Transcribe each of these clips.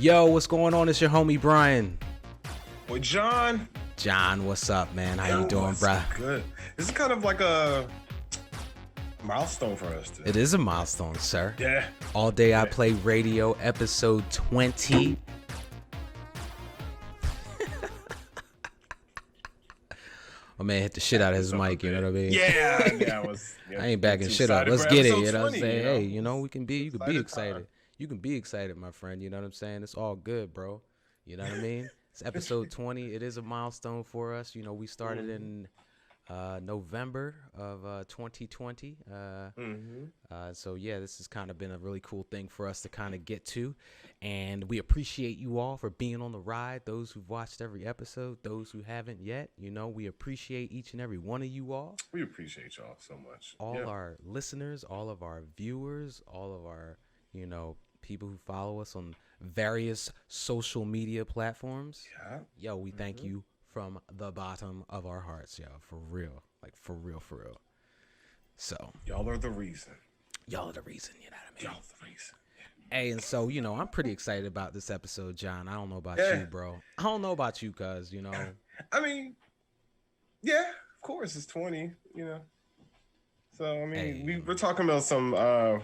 Yo, what's going on? It's your homie Brian. Well, John. John, what's up, man? How you doing, bruh? Good. This is kind of like a milestone for us today. It is a milestone, sir. Yeah. All Day I Play Radio, episode 20. My man hit the shit out of his mic, you know what I mean? Yeah, I ain't backing shit up. Let's get it, you know what I'm saying? Hey, you know, you can be excited. You can be excited, my friend, you know what I'm saying? It's all good, bro. You know what I mean? It's episode 20. It is a milestone for us. You know, we started in November of 2020. So, yeah, this has kind of been a really cool thing for us to kind of get to. And we appreciate you all for being on the ride. Those who've watched every episode, those who haven't yet, you know, we appreciate each and every one of you all. We appreciate y'all so much. All our listeners, all of our viewers, all of our, you know, people who follow us on various social media platforms. Yeah. Yo, we thank you from the bottom of our hearts, yo, for real. Like, for real. So. Y'all are the reason. Y'all are the reason, you know what I mean? Y'all are the reason. Hey, and so, you know, I'm pretty excited about this episode, John. I don't know about you, bro. I don't know about you, cuz, you know. I mean, yeah, of course, it's 20, you know. So I mean, we're talking about some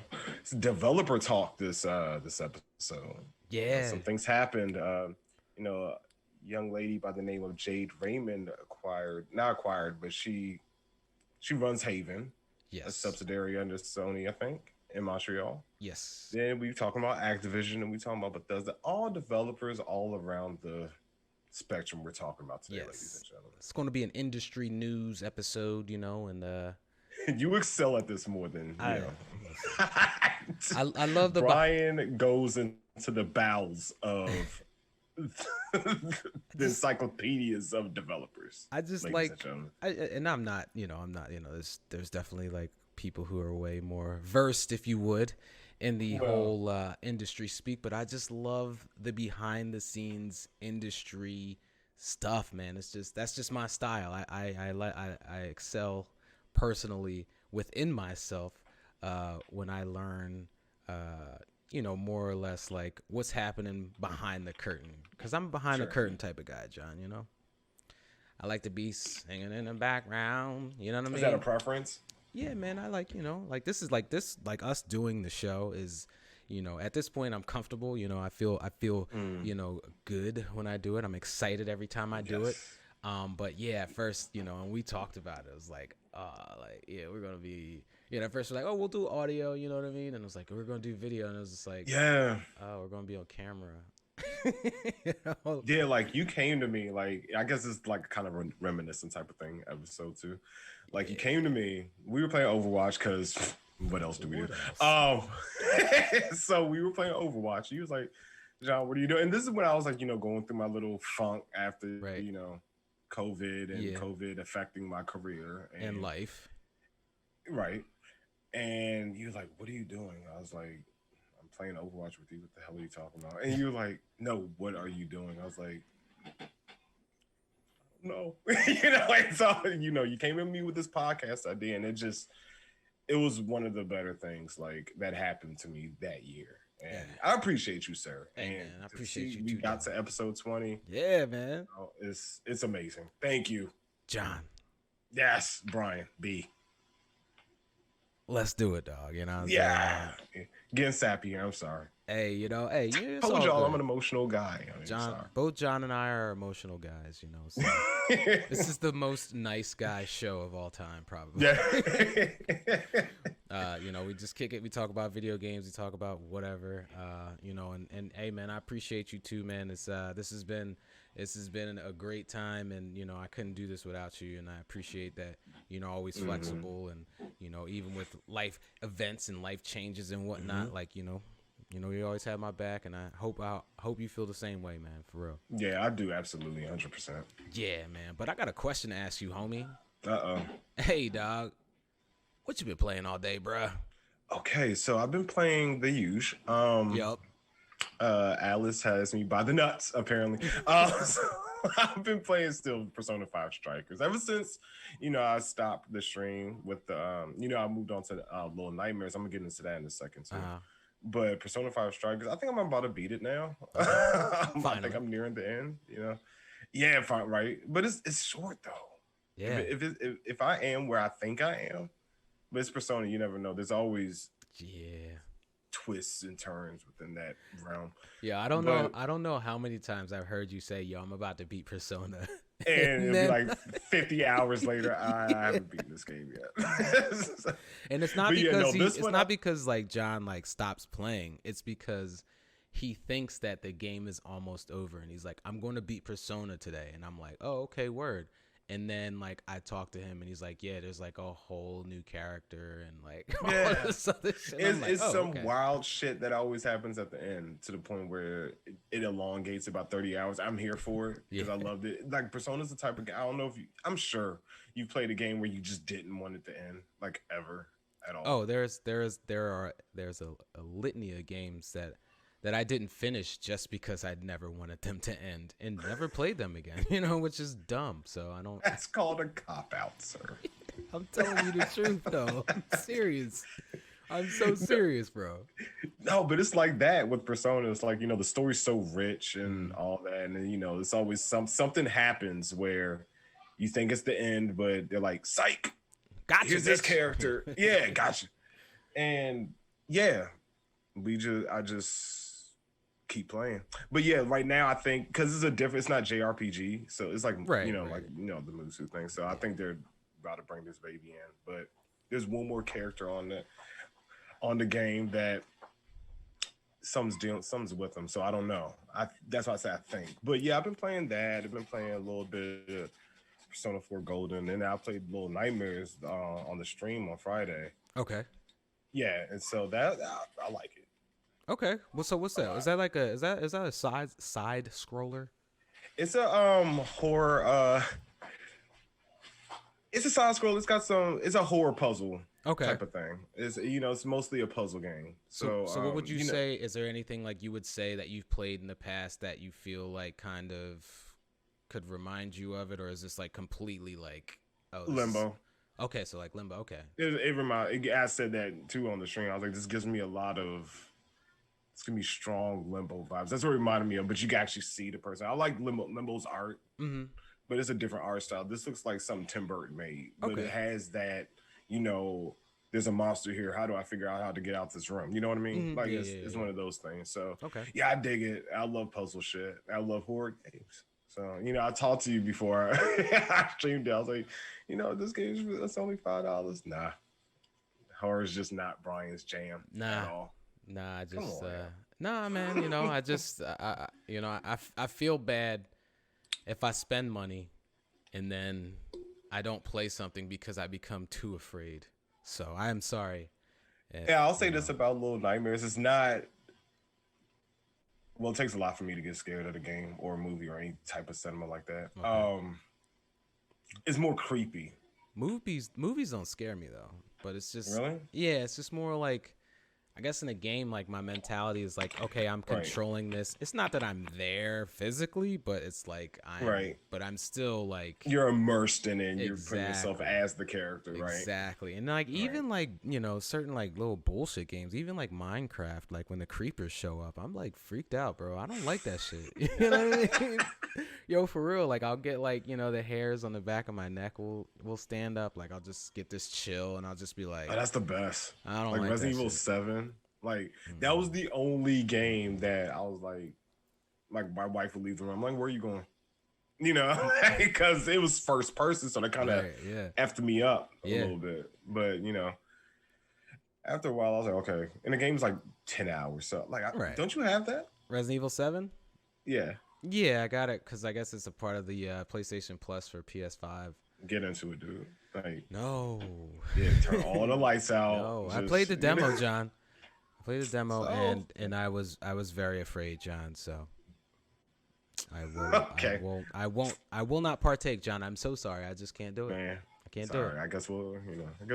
developer talk this episode. Yeah, some things happened. You know, a young lady by the name of Jade Raymond not acquired, but she runs Haven, a subsidiary under Sony, I think, in Montreal. Yes. Then we talking about Activision, and we talking about Bethesda. All developers all around the spectrum we're talking about today, ladies and gentlemen. It's going to be an industry news episode, you know, and you excel at this more than you know. I love the Brian goes into the bowels of the encyclopedias of developers. I just like, I'm not, you know, there's definitely like people who are way more versed, if you would, in the whole industry speak, but I just love the behind the scenes industry stuff, man. That's just my style. I excel personally within myself when I learn you know, more or less like what's happening behind the curtain, because I'm a behind the curtain type of guy, John, you know. I like to be singing in the background, you know what I mean? Is that a preference? Yeah, man. I like, you know, like us doing the show is, you know, at this point I'm comfortable, you know. I feel you know, good when I do it. I'm excited every time I do it. But yeah, at first, you know, and we talked about it. It was like, we're gonna be, you know, at first we're like, oh, we'll do audio, you know what I mean? And it was like, we're gonna do video, and it was just like, oh, we're gonna be on camera. You know? Yeah, like you came to me, like I guess it's like kind of a reminiscent type of thing, episode 2. Like you came to me, we were playing Overwatch because what else do we do? So we were playing Overwatch. He was like, John, what are you doing? And this is when I was like, you know, going through my little funk after, you know, COVID and COVID affecting my career and life. Right. And you was like, what are you doing? I was like, I'm playing Overwatch with you. What the hell are you talking about? And you were like, no, what are you doing? I was like, no. You know, like, so, you know, you came to me with this podcast idea, and it was one of the better things like that happened to me that year. And I appreciate you, sir. Hey, man, I appreciate you too. We got to episode 20. Yeah, man. Oh, it's amazing. Thank you, John. Yes, Brian B. Let's do it, dog. You know what I'm saying? Getting sappy here. I'm sorry. Hey, you know, hey, I told y'all I'm an emotional guy. Both John and I are emotional guys, you know. So this is the most nice guy show of all time, probably. Yeah. We just kick it. We talk about video games. We talk about whatever. And hey, man, I appreciate you too, man. This has been a great time, and I couldn't do this without you, and I appreciate that. Always flexible, and even with life events and life changes and whatnot, you always have my back, and I hope you feel the same way, man. For real. Yeah, I do absolutely 100%. Yeah, man. But I got a question to ask you, homie. Uh-oh. Hey, dog. What you been playing all day, bruh? Okay, so I've been playing the huge. Yup. Alice has me by the nuts, apparently. So I've been playing still Persona 5 Strikers ever since, I stopped the stream with the, I moved on to Little Nightmares. I'm gonna get into that in a second too. But Persona 5 Strikers, I think I'm about to beat it now. I think I'm nearing the end, Yeah, fine, right. But it's short though. Yeah. If I am where I think I am, but it's Persona, you never know. There's always twists and turns within that realm. Yeah, I don't know how many times I've heard you say, "Yo, I'm about to beat Persona," and it'll be like 50 hours later, I haven't beaten this game yet. And it's not because because like John like stops playing. It's because he thinks that the game is almost over, and he's like, "I'm going to beat Persona today," and I'm like, "Oh, okay, word." And then like I talk to him and he's like, yeah, there's like a whole new character and like all this other shit. It's some wild shit that always happens at the end to the point where it elongates about 30 hours. I'm here for it because I loved it. Like Persona's the type of game. I don't know if I'm sure you played a game where you just didn't want it to end like ever at all. Oh, there's a litany of games that I didn't finish just because I'd never wanted them to end and never played them again, which is dumb. So I don't. That's called a cop-out, sir. I'm telling you the truth, though. I'm serious. I'm so serious, bro. No, but it's like that with Persona. It's like, the story's so rich and all that. And then, it's always something happens where you think it's the end, but they're like, psych. Gotcha. Here's this character. Yeah, gotcha. And yeah, I just keep playing. But yeah, right now I think because it's not JRPG, so it's like the Musu thing. So I think they're about to bring this baby in. But there's one more character on the game that something's with them. So I don't know. That's why I say I think. But yeah, I've been playing that. I've been playing a little bit of Persona 4 Golden, and I played Little Nightmares on the stream on Friday. Okay. Yeah, and so that I like it. Okay. Well, so what's that? Is that like a side scroller? It's a horror. It's a side scroll. It's a horror puzzle type of thing. It's mostly a puzzle game. So what would you say? Is there anything like you would say that you've played in the past that you feel like kind of could remind you of it, or is this like completely like Limbo? Okay, so like Limbo. Okay. I said that too on the stream. I was like, this gives me a lot of. It's gonna be strong Limbo vibes. That's what it reminded me of. But you can actually see the person. I like Limbo's art, but it's a different art style. This looks like something Tim Burton made, but it has that. There's a monster here. How do I figure out how to get out this room? You know what I mean? It's one of those things. So yeah, I dig it. I love puzzle shit. I love horror games. So I talked to you before I streamed it. I was like, this game it's only $5. Nah, horror is just not Brian's jam at all. Nah, man. I feel bad if I spend money and then I don't play something because I become too afraid. So I am sorry. I'll say this about Little Nightmares. It's not. Well, it takes a lot for me to get scared of a game or a movie or any type of cinema like that. Okay. It's more creepy. Movies don't scare me though, but it's just really. Yeah, it's just more like. I guess in a game, like my mentality is like, okay, I'm controlling this. It's not that I'm there physically, but it's like but I'm still like you're immersed in it. And you're putting yourself as the character, right? Exactly. And like even like certain like little bullshit games, even like Minecraft, like when the creepers show up, I'm like freaked out, bro. I don't like that shit. You know what I mean? Yo, for real. Like I'll get like the hairs on the back of my neck will stand up. Like I'll just get this chill, and I'll just be like, that's the best. I don't like Resident Evil shit. 7. Like that was the only game that I was like my wife would leave the room. I'm like, where are you going? Because it was first person, so that kind of effed me up a little bit. But after a while, I was like, okay. And the game's like 10 hours. So, like, Right. don't you have that? Resident Evil 7? Yeah. Yeah, I got it because I guess it's a part of the PlayStation Plus for PS5. Get into it, dude. Like, No. yeah, turn all the lights out. No. I Just, played the demo, John. I played the demo So, and I was very afraid, John, so okay. I will not partake, John. I'm so sorry. I just can't do it. Man. I can't do Sorry, it. I guess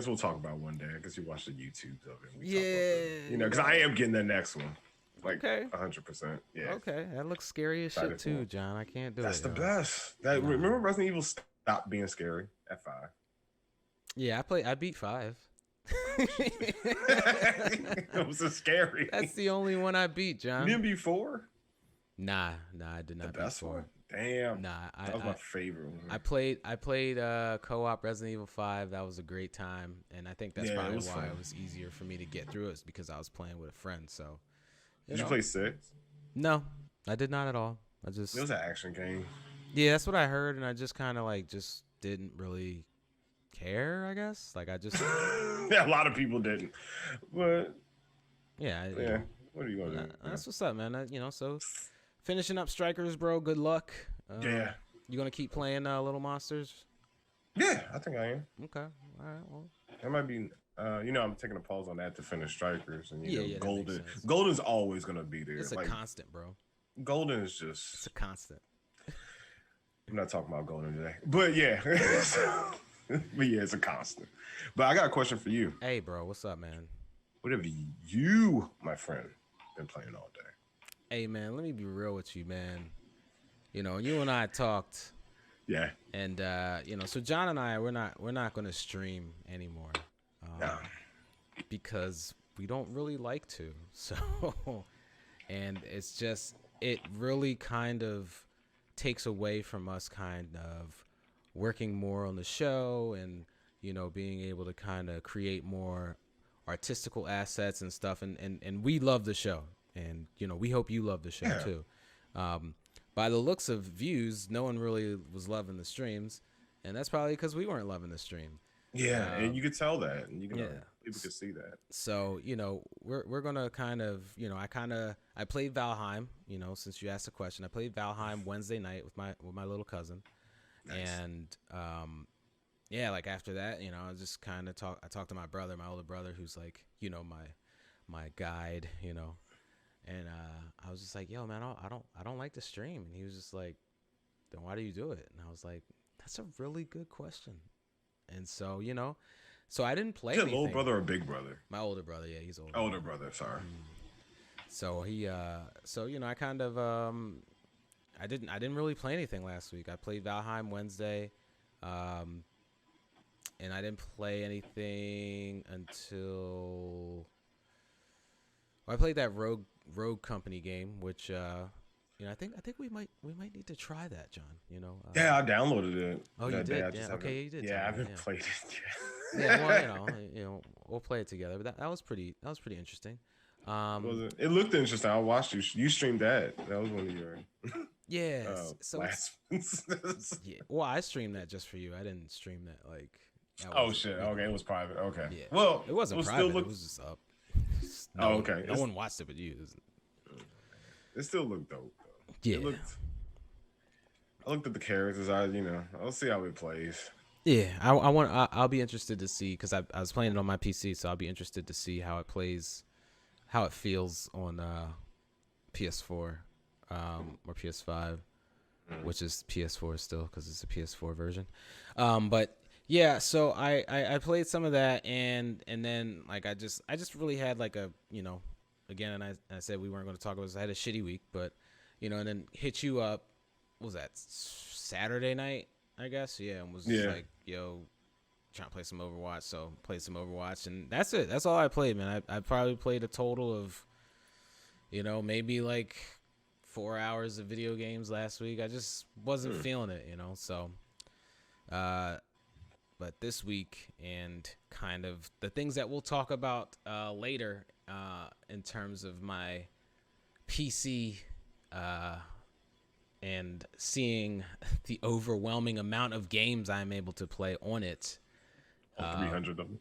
we'll talk about one day. I guess you watch the YouTubes of it. Yeah. Because I am getting the next one. Like, Okay. 100%. Yeah. Okay, that looks scary as shit too, John. I can't do That's it. the best. Remember Resident Evil stopped being scary at 5. Yeah, I beat 5. It was so scary. That's the only one I beat, John. You didn't beat 4? Nah, I did not beat 4. One? Damn. Nah, that was my favorite one. I played co-op Resident Evil 5. That was a great time, and I think that's probably why it was easier for me to get through it, because I was playing with a friend. So, did you play 6? No, I did not at all. It was an action game. Yeah, that's what I heard, and I just kind of just didn't really care, I guess. Like I just yeah, a lot of people didn't, but yeah. What are you gonna do? That's what's up, man. So finishing up Strikers, bro. Good luck. Yeah. You gonna keep playing Little Monsters? Yeah, I think I am. Okay. All right. Well, that might be. I'm taking a pause on that to finish Strikers, and Golden. Golden's always gonna be there. It's a constant, bro. Golden is just. It's a constant. I'm not talking about Golden today, but yeah. But yeah, it's a constant. But I got a question for you. Hey, bro, what's up, man? What have you, my friend, been playing all day? Hey, man, let me be real with you, man. You and I talked. Yeah. And so Jon and I, we're not gonna stream anymore. No. Because we don't really like to. So, and it's just it really kind of takes away from us kind of working more on the show and being able to kind of create more artistical assets and stuff, and we love the show, and we hope you love the show too. By the looks of views, no one really was loving the streams, and that's probably because we weren't loving the stream. Yeah, and you could tell that, and people could see that. So we're gonna kind of I played Valheim. Since you asked the question, I played Valheim Wednesday night with my little cousin. Nice. And like after that, I just kind of I talked to my brother, my older brother, who's like my guide, and I was just like, yo, man, I don't like to stream, and he was just like, then why do you do it? And I was like, that's a really good question. And so so I didn't play. Is it little brother or big brother? My older brother, yeah, he's older. Older brother, sorry. So he I kind of I didn't really play anything last week. I played Valheim Wednesday, and I didn't play anything until I played that Rogue Company game, which I think we might need to try that, John. Yeah, I downloaded it. Oh, you did? Yeah. Okay, you did. Yeah, I haven't played it yet. Yeah, well, we'll play it together. But that was pretty interesting. It looked interesting. I watched you. You streamed that. That was one of your. Yeah. So yeah. Well, I streamed that just for you. I didn't stream that like. Oh shit! Okay, it was private. Okay. Yeah. Well, it wasn't private. It was just up. Okay. No one watched it but you. It still looked dope. Though. Yeah. I looked at the characters. I'll see how it plays. Yeah, I'll be interested to see, because I was playing it on my PC, so I'll be interested to see how it plays, how it feels on PS4 or PS5, which is PS4 still, because it's a PS4 version. But yeah, so I played some of that, and then like I just really had like a again, and I said we weren't going to talk about this. I had a shitty week, but and then hit you up. What was that, Saturday night? I guess, yeah, and was like, yo, trying to play some Overwatch, so played some Overwatch, and that's it. That's all I played, man. I probably played a total of, maybe like 4 hours of video games last week. I just wasn't feeling it, so, but this week, and kind of the things that we'll talk about later in terms of my PC, and seeing the overwhelming amount of games I'm able to play on it, All 300 of them.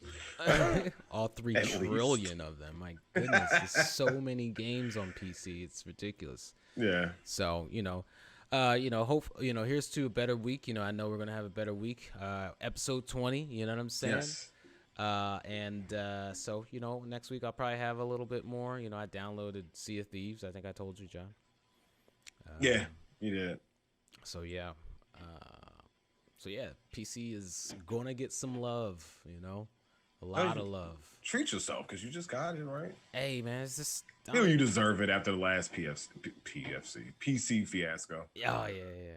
All 3 At trillion least. of them. My goodness, there's so many games on PC. It's ridiculous. Yeah. So hope here's to a better week. I know we're gonna have a better week. Episode 20. You know what I'm saying? Yes. So next week I'll probably have a little bit more. I downloaded Sea of Thieves. I think I told you, John. Yeah, you did. So yeah. PC is gonna get some love. A lot of love. Treat yourself because you just got it, right? Hey man, it's just You deserve it after the last PC fiasco. Oh yeah.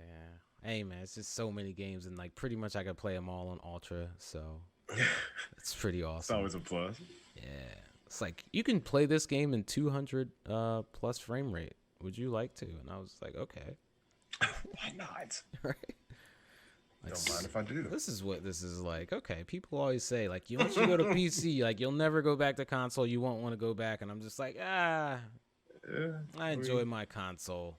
Hey man, it's just so many games and like pretty much I could play them all on Ultra, so it's pretty awesome. It's always a plus. Yeah, it's like you can play this game in 200 plus frame rate. Would you like to? And I was like, okay. Why not? Right. Don't mind if I do. This is what this is like. Okay, people always say like, once you go to PC, like you'll never go back to console. You won't want to go back, and I'm just like, I enjoy my console.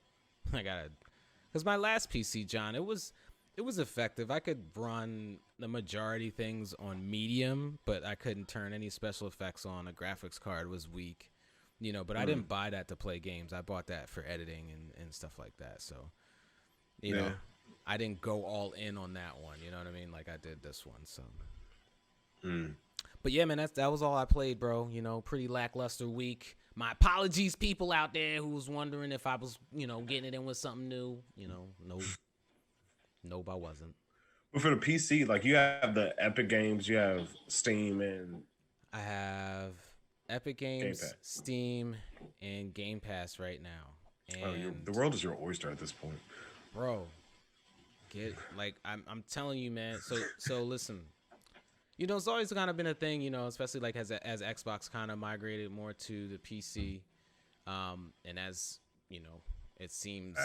Because my last PC, John, it was effective. I could run the majority things on medium, but I couldn't turn any special effects on. A graphics card was weak, But I didn't buy that to play games. I bought that for editing and stuff like that. So, you know. I didn't go all in on that one, you know what I mean? Like I did this one, so. But yeah, man, that was all I played, bro. Pretty lackluster week. My apologies, people out there who was wondering if I was, getting it in with something new. Nope, I wasn't. But for the PC, like you have the Epic Games, you have Steam, and I have Epic Games, Steam, and Game Pass right now. And the world is your oyster at this point, bro. I'm telling you, man. So listen, it's always kind of been a thing, especially like as Xbox kind of migrated more to the PC, and as it seems,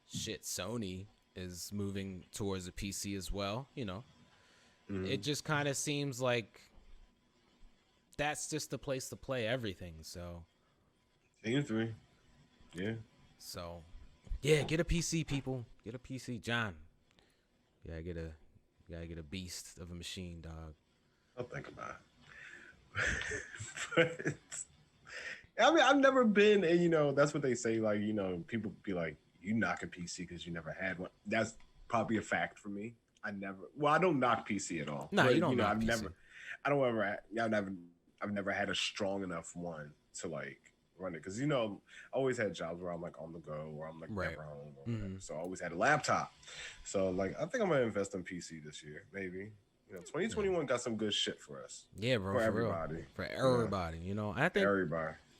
Sony is moving towards the PC as well. It just kind of seems like that's just the place to play everything. So seems to me, yeah. So yeah, get a PC, people. Get a PC, John. You gotta get a beast of a machine, dog. I'll think about it. But I mean, I've never been, and that's what they say. Like, people be like, "You knock a PC because you never had one." That's probably a fact for me. I don't knock PC at all. No, you don't knock PC. I've never had a strong enough one to like run it because I always had jobs where I'm like on the go or I'm like never home or whatever. So I always had a laptop. So like I think I'm gonna invest in PC this year, maybe. 2021 got some good shit for us. Yeah, bro, for everybody. Real. For everybody,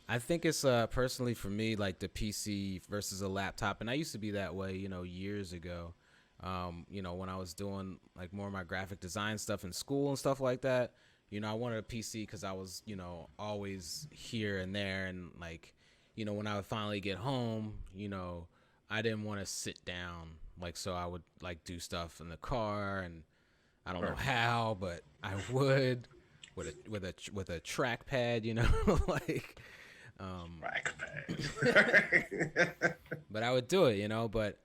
I think it's personally for me like the PC versus a laptop, and I used to be that way, years ago. When I was doing like more of my graphic design stuff in school and stuff like that. I wanted a PC because I was, always here and there. And like, when I would finally get home, I didn't want to sit down. Like, so I would like do stuff in the car and I don't know how, but I would with a trackpad, like, trackpad. But I would do it, but,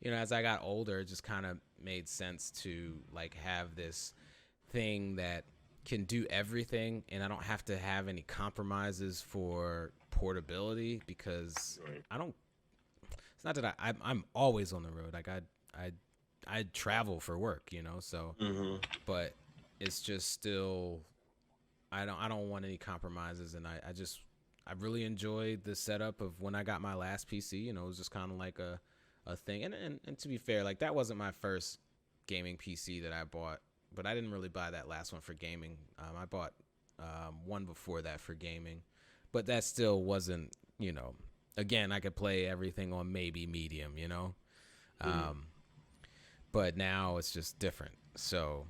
as I got older, it just kind of made sense to like have this thing that can do everything and I don't have to have any compromises for portability because it's not that I'm always on the road. Like I travel for work, so but it's just still I don't want any compromises, and I really enjoyed the setup of when I got my last PC. It was just kind of like a thing, and to be fair, like that wasn't my first gaming PC that I bought. But I didn't really buy that last one for gaming. I bought one before that for gaming. But that still wasn't, again, I could play everything on maybe medium, But now it's just different. So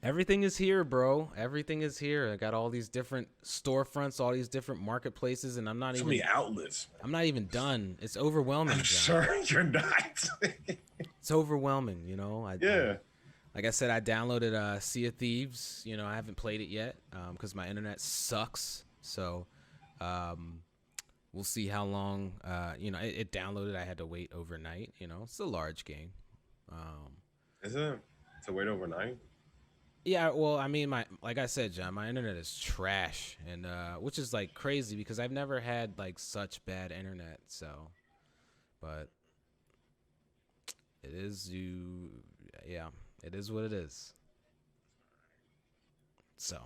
everything is here, bro. Everything is here. I got all these different storefronts, all these different marketplaces, and I'm not even... many outlets. I'm not even done. It's overwhelming, I'm sure you're not. It's overwhelming, Yeah. Like I said, I downloaded Sea of Thieves. I haven't played it yet because my internet sucks. So we'll see how long. It downloaded. I had to wait overnight. It's a large game. Is it to wait overnight? Yeah, well, I mean, my like I said, John, my internet is trash, and which is like crazy because I've never had like such bad internet. So, but it is you, yeah, it is what it is. So,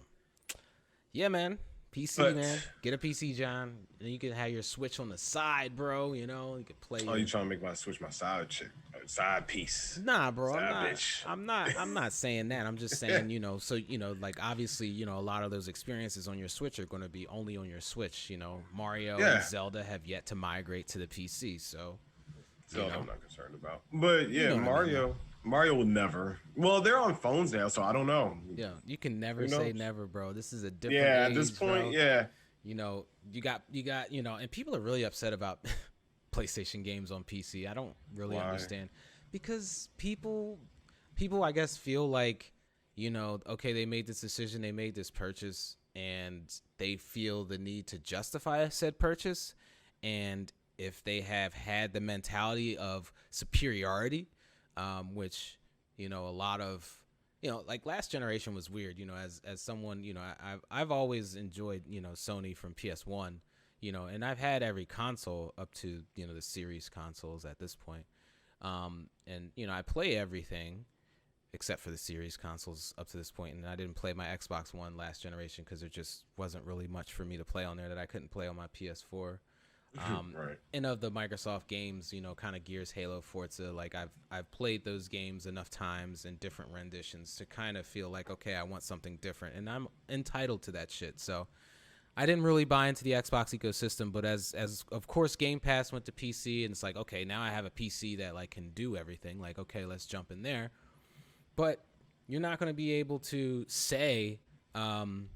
yeah, man, PC, But man, get a PC, John. And you can have your Switch on the side, bro. You know, you can play oh, you your. trying to make my switch my side chick, side piece, Nah, bro, I'm side not. bitch? I'm not saying that. I'm just saying, you know, so you know, like obviously, you know, a lot of those experiences on your Switch are going to be only on your Switch. You know, Mario and Yeah. Zelda have yet to migrate to the PC, so you Zelda, I'm know, not concerned about. But you yeah, know what I mean, though. Mario will never. Well, they're on phones now, so I don't know. Yeah, you can never Who say knows? never, bro. This is a different Yeah, at this age, point, bro. yeah. You know, you got, you know, and people are really upset about PlayStation games on PC. I don't really Why? understand because people I guess feel like, you know, okay, they made this decision, they made this purchase, and they feel the need to justify said purchase. And if they have had the mentality of superiority, which, you know, a lot of, you know, like last generation was weird, you know, as someone, you know, I've always enjoyed, you know, Sony from PS1, you know, and I've had every console up to, you know, the series consoles at this point. And you know, I play everything except for the series consoles up to this point, and I didn't play my Xbox One last generation because there just wasn't really much for me to play on there that I couldn't play on my PS4. Right. And of the Microsoft games, you know, kind of Gears, Halo, Forza, like I've played those games enough times in different renditions to kind of feel like, okay, I want something different, and I'm entitled to that shit. So I didn't really buy into the Xbox ecosystem, but as of course Game Pass went to PC, and it's like, okay, now I have a PC that like can do everything. Like, okay, let's jump in there. But you're not going to be able to say um,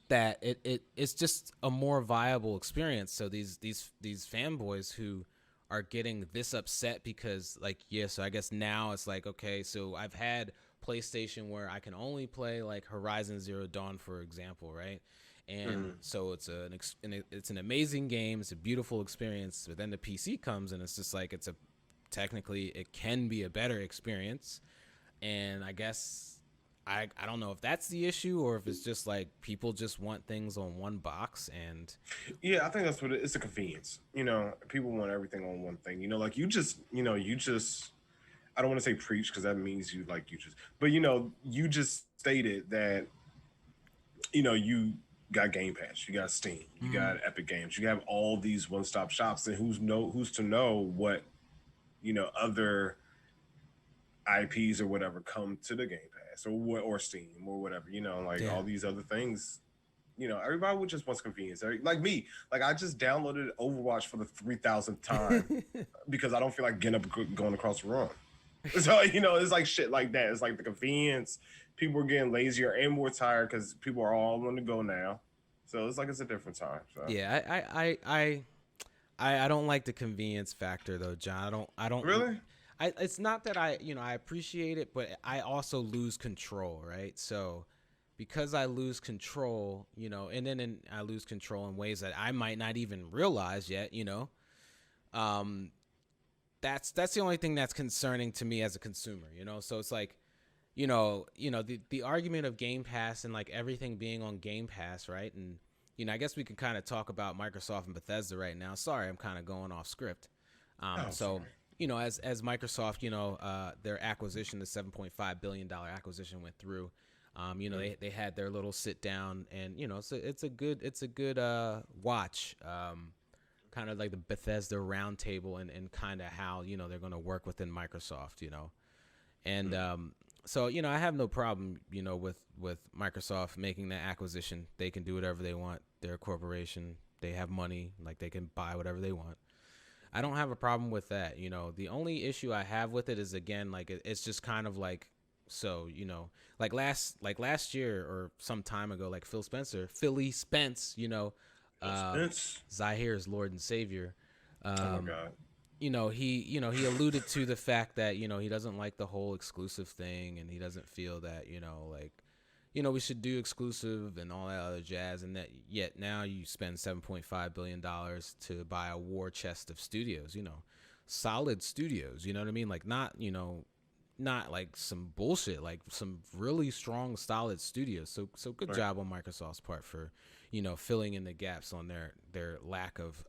that it's just a more viable experience. So these fanboys who are getting this upset because like, yeah, so I guess now it's like, okay, so I've had PlayStation where I can only play like Horizon Zero Dawn, for example, right? And so it's an amazing game, it's a beautiful experience, but then the PC comes and it's just like, it's a technically it can be a better experience. And I guess I don't know if that's the issue or if it's just like people just want things on one box. And Yeah, I think that's what it's a convenience. You know, people want everything on one thing. You know, like you just. I don't want to say preach because that means you like you just, but you just stated that you got Game Pass, you got Steam, you got Epic Games, you have all these one-stop shops, and who's to know what other IPs or whatever come to the Game Pass or Steam or whatever, like yeah, all these other things. Everybody would just wants convenience. Like me, like I just downloaded Overwatch for the 3,000th time because I don't feel like getting up going across the room. So it's like shit like that. It's like the convenience. People are getting lazier and more tired because people are all on the go now. So it's like it's a different time. So yeah, I don't like the convenience factor though, John. I don't. really, It's not that I appreciate it, but I also lose control, right? So because I lose control, and then I lose control in ways that I might not even realize yet, um, that's the only thing that's concerning to me as a consumer, So it's like, the argument of Game Pass and like everything being on Game Pass, right? And I guess we can kind of talk about Microsoft and Bethesda right now. Sorry, I'm kind of going off script. oh So sorry. as Microsoft, their acquisition, the $7.5 billion acquisition went through. They had their little sit down, and it's a good watch. Kind of like the Bethesda roundtable, and kind of how they're going to work within Microsoft. And so I have no problem with Microsoft making that acquisition. They can do whatever they want. They're a corporation. They have money. Like, they can buy whatever they want. I don't have a problem with that. The only issue I have with it is, again, like it's just kind of like, so like last year or some time ago, like Philly Spence, Spence. Zahir's Lord and Savior. Oh my god. He alluded to the fact that he doesn't like the whole exclusive thing, and he doesn't feel that like we should do exclusive and all that other jazz, and that yet now you spend $7.5 billion to buy a war chest of studios, solid studios, you know what I mean? Like, not not like some bullshit, like some really strong, solid studios. So good Right. job on Microsoft's part for, filling in the gaps on their lack of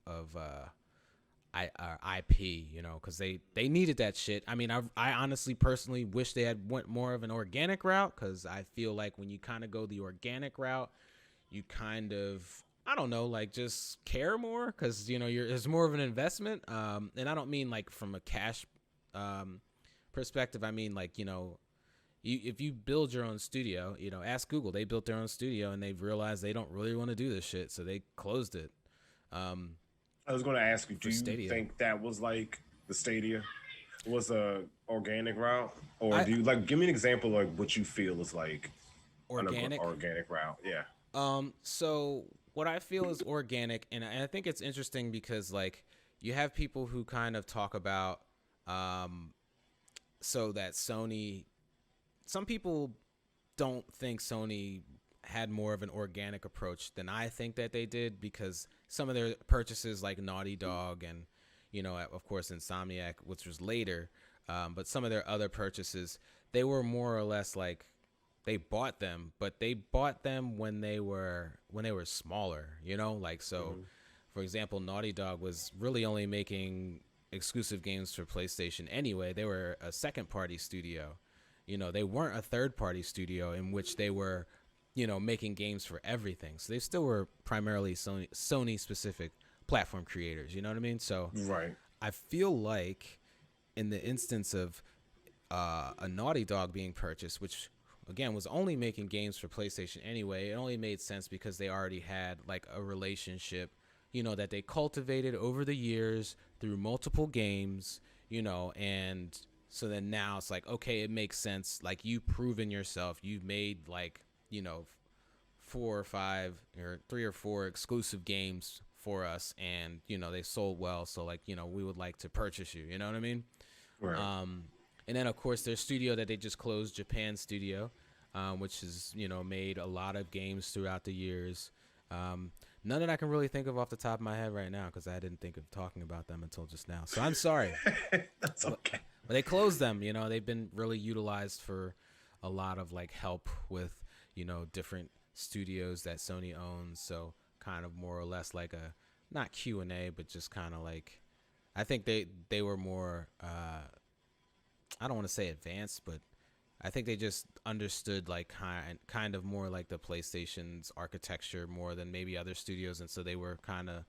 IP, because they needed that shit. I mean, I honestly personally wish they had went more of an organic route, because I feel like when you kind of go the organic route, you kind of, I don't know, like just care more, because it's more of an investment. And I don't mean like from a cash perspective. I mean like if you build your own studio, ask Google. They built their own studio and they've realized they don't really want to do this shit, so they closed it. I was going to ask you, do For you Stadia. think that was like the Stadia was a organic route, or I do you like give me an example of what you feel is like an Organic. organic route? Yeah. So what I feel is organic, and I think it's interesting because like you have people who kind of talk about um, so that Sony. Some people don't think Sony had more of an organic approach than I think that they did, because some of their purchases, like Naughty Dog and of course Insomniac, which was later, but some of their other purchases, they were more or less like they bought them, but they bought them when they were smaller, like so. Mm-hmm. For example, Naughty Dog was really only making exclusive games for PlayStation anyway. They were a second party studio. They weren't a third party studio in which they were, making games for everything. So they still were primarily Sony specific platform creators. You know what I mean? So Right. I feel like in the instance of a Naughty Dog being purchased, which again was only making games for PlayStation anyway, it only made sense because they already had like a relationship, that they cultivated over the years through multiple games, and so then now it's like, okay, it makes sense. Like, you've proven yourself. You've made like, 4 or 5 or 3 or 4 exclusive games for us, and they sold well. So like, we would like to purchase you. You know what I mean? Right. And then of course their studio that they just closed, Japan Studio, which has made a lot of games throughout the years. None that I can really think of off the top of my head right now, because I didn't think of talking about them until just now. So I'm sorry. That's okay. But they closed them. They've been really utilized for a lot of like help with different studios that Sony owns. So kind of more or less like a, not Q&A, but just kind of like, I think they were more I don't want to say advanced, but I think they just understood like kind of more like the PlayStation's architecture more than maybe other studios, and so they were kind of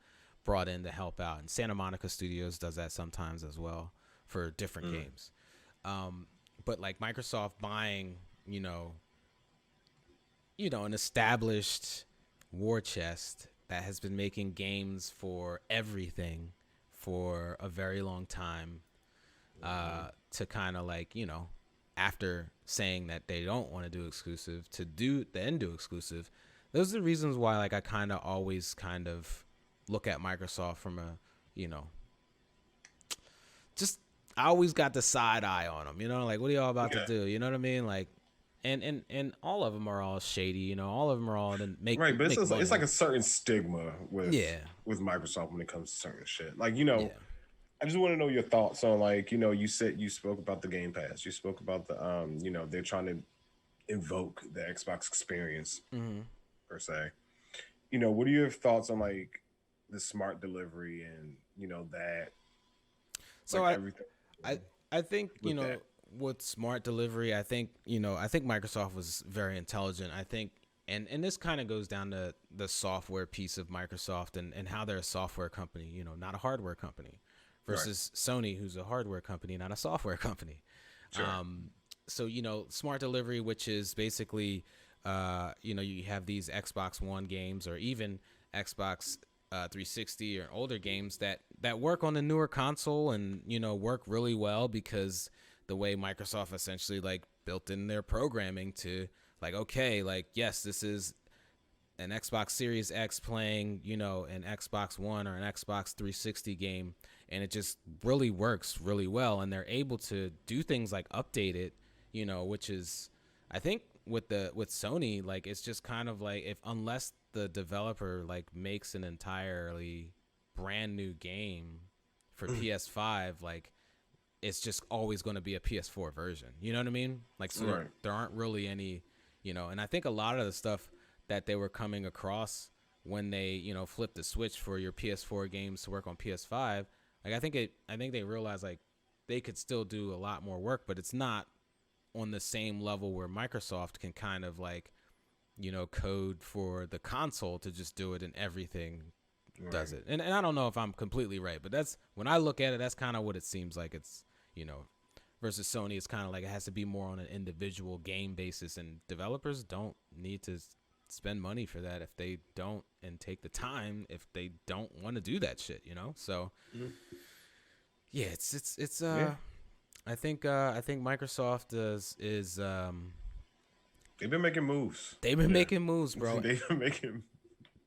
brought in to help out. And Santa Monica Studios does that sometimes as well for different games. But like Microsoft buying, an established war chest that has been making games for everything for a very long time, to kind of like, after saying that they don't want to do exclusive, to do exclusive. Those are the reasons why like I kind of always kind of look at Microsoft from a, just, I always got the side eye on them, like, what are y'all about to Yeah. do? You know what I mean? Like, and all of them are all shady, all of them are all to make Right, but make money. it's like a certain stigma Yeah. with Microsoft when it comes to certain shit. Like, Yeah. I just want to know your thoughts on like, you said you spoke about the Game Pass. You spoke about the they're trying to invoke the Xbox experience Mm-hmm. per se. What are your thoughts on like the smart delivery and that So like everything I think with that? with smart delivery, I think Microsoft was very intelligent. I think, and this kind of goes down to the software piece of Microsoft and how they're a software company, not a hardware company, versus Sony, who's a hardware company, not a software company. Sure. So smart delivery, which is basically you have these Xbox One games or even Xbox 360 or older games that work on the newer console and work really well because the way Microsoft essentially like built in their programming to like, okay, like, yes, this is an Xbox Series X playing, an Xbox One or an Xbox 360 game, and it just really works really well. And they're able to do things like update it, which is, I think with Sony, like, it's just kind of like, if unless the developer like makes an entirely brand new game for PS5, like it's just always going to be a PS4 version. You know what I mean? Like, so Right. there aren't really any, you know, and I think a lot of the stuff that they were coming across when they, you know, flipped the switch for your PS4 games to work on PS5, like I think they realized like they could still do a lot more work, but it's not on the same level where Microsoft can kind of like, you know, code for the console to just do it and everything does it. And I don't know if I'm completely right, but that's when I look at it, that's kind of what it seems like. It's, you know, versus Sony, it's kind of like it has to be more on an individual game basis, and developers don't need to spend money for that if they don't, and take the time if they don't want to do that shit, you know? So yeah, it's I think Microsoft is they've been making moves. They've been making moves, bro. They've been making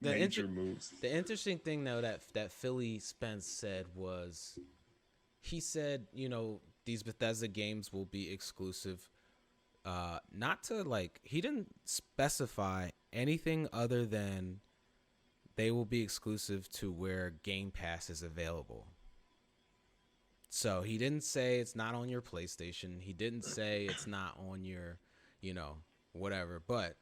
major moves. The interesting thing though that Philly Spence said was, he said, you know, these Bethesda games will be exclusive, not to like, he didn't specify anything other than they will be exclusive to where Game Pass is available. So he didn't say it's not on your PlayStation. He didn't say it's not on your, you know, whatever. But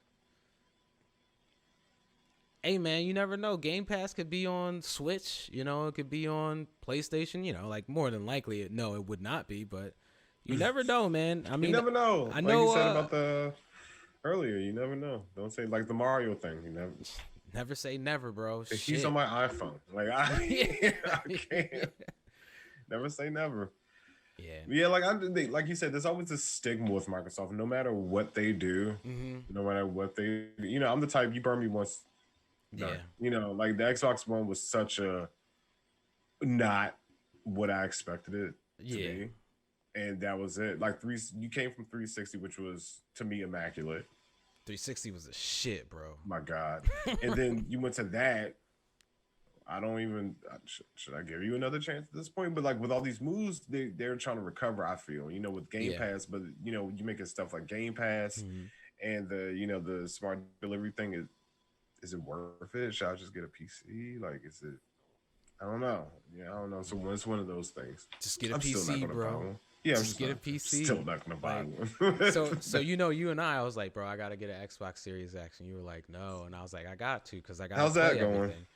hey, man, you never know. Game Pass could be on Switch. You know, it could be on PlayStation. You know, like more than likely, no, it would not be. But you never know, man. I mean, you never know. I know. Like you said about the earlier, you never know. Don't say like the Mario thing. You never say never, bro. He's on my iPhone. Like I can't. Never say never. Yeah. Like like you said, there's always this stigma with Microsoft. No matter what they do, no matter what they, you know, I'm the type, you burn me once. Yeah. You know, like the Xbox One was such a not what I expected it to be, and that was it. Like you came from 360, which was to me immaculate. 360 was a shit, bro. My God. And then you went to that. I don't even should I give you another chance at this point? But like with all these moves, they're trying to recover. I feel, you know, with Game Pass, but you know, you making stuff like Game Pass and the, you know, the smart delivery thing is it worth it? Should I just get a PC? Like, is it? I don't know. Yeah, I don't know. So it's one of those things. Just get a PC, bro. Yeah, just get a PC. Still not gonna buy one. so you know, you and I was like, bro, I gotta get an Xbox Series X, and you were like, no, and I was like, I got to, because I got. How's that going? Everything.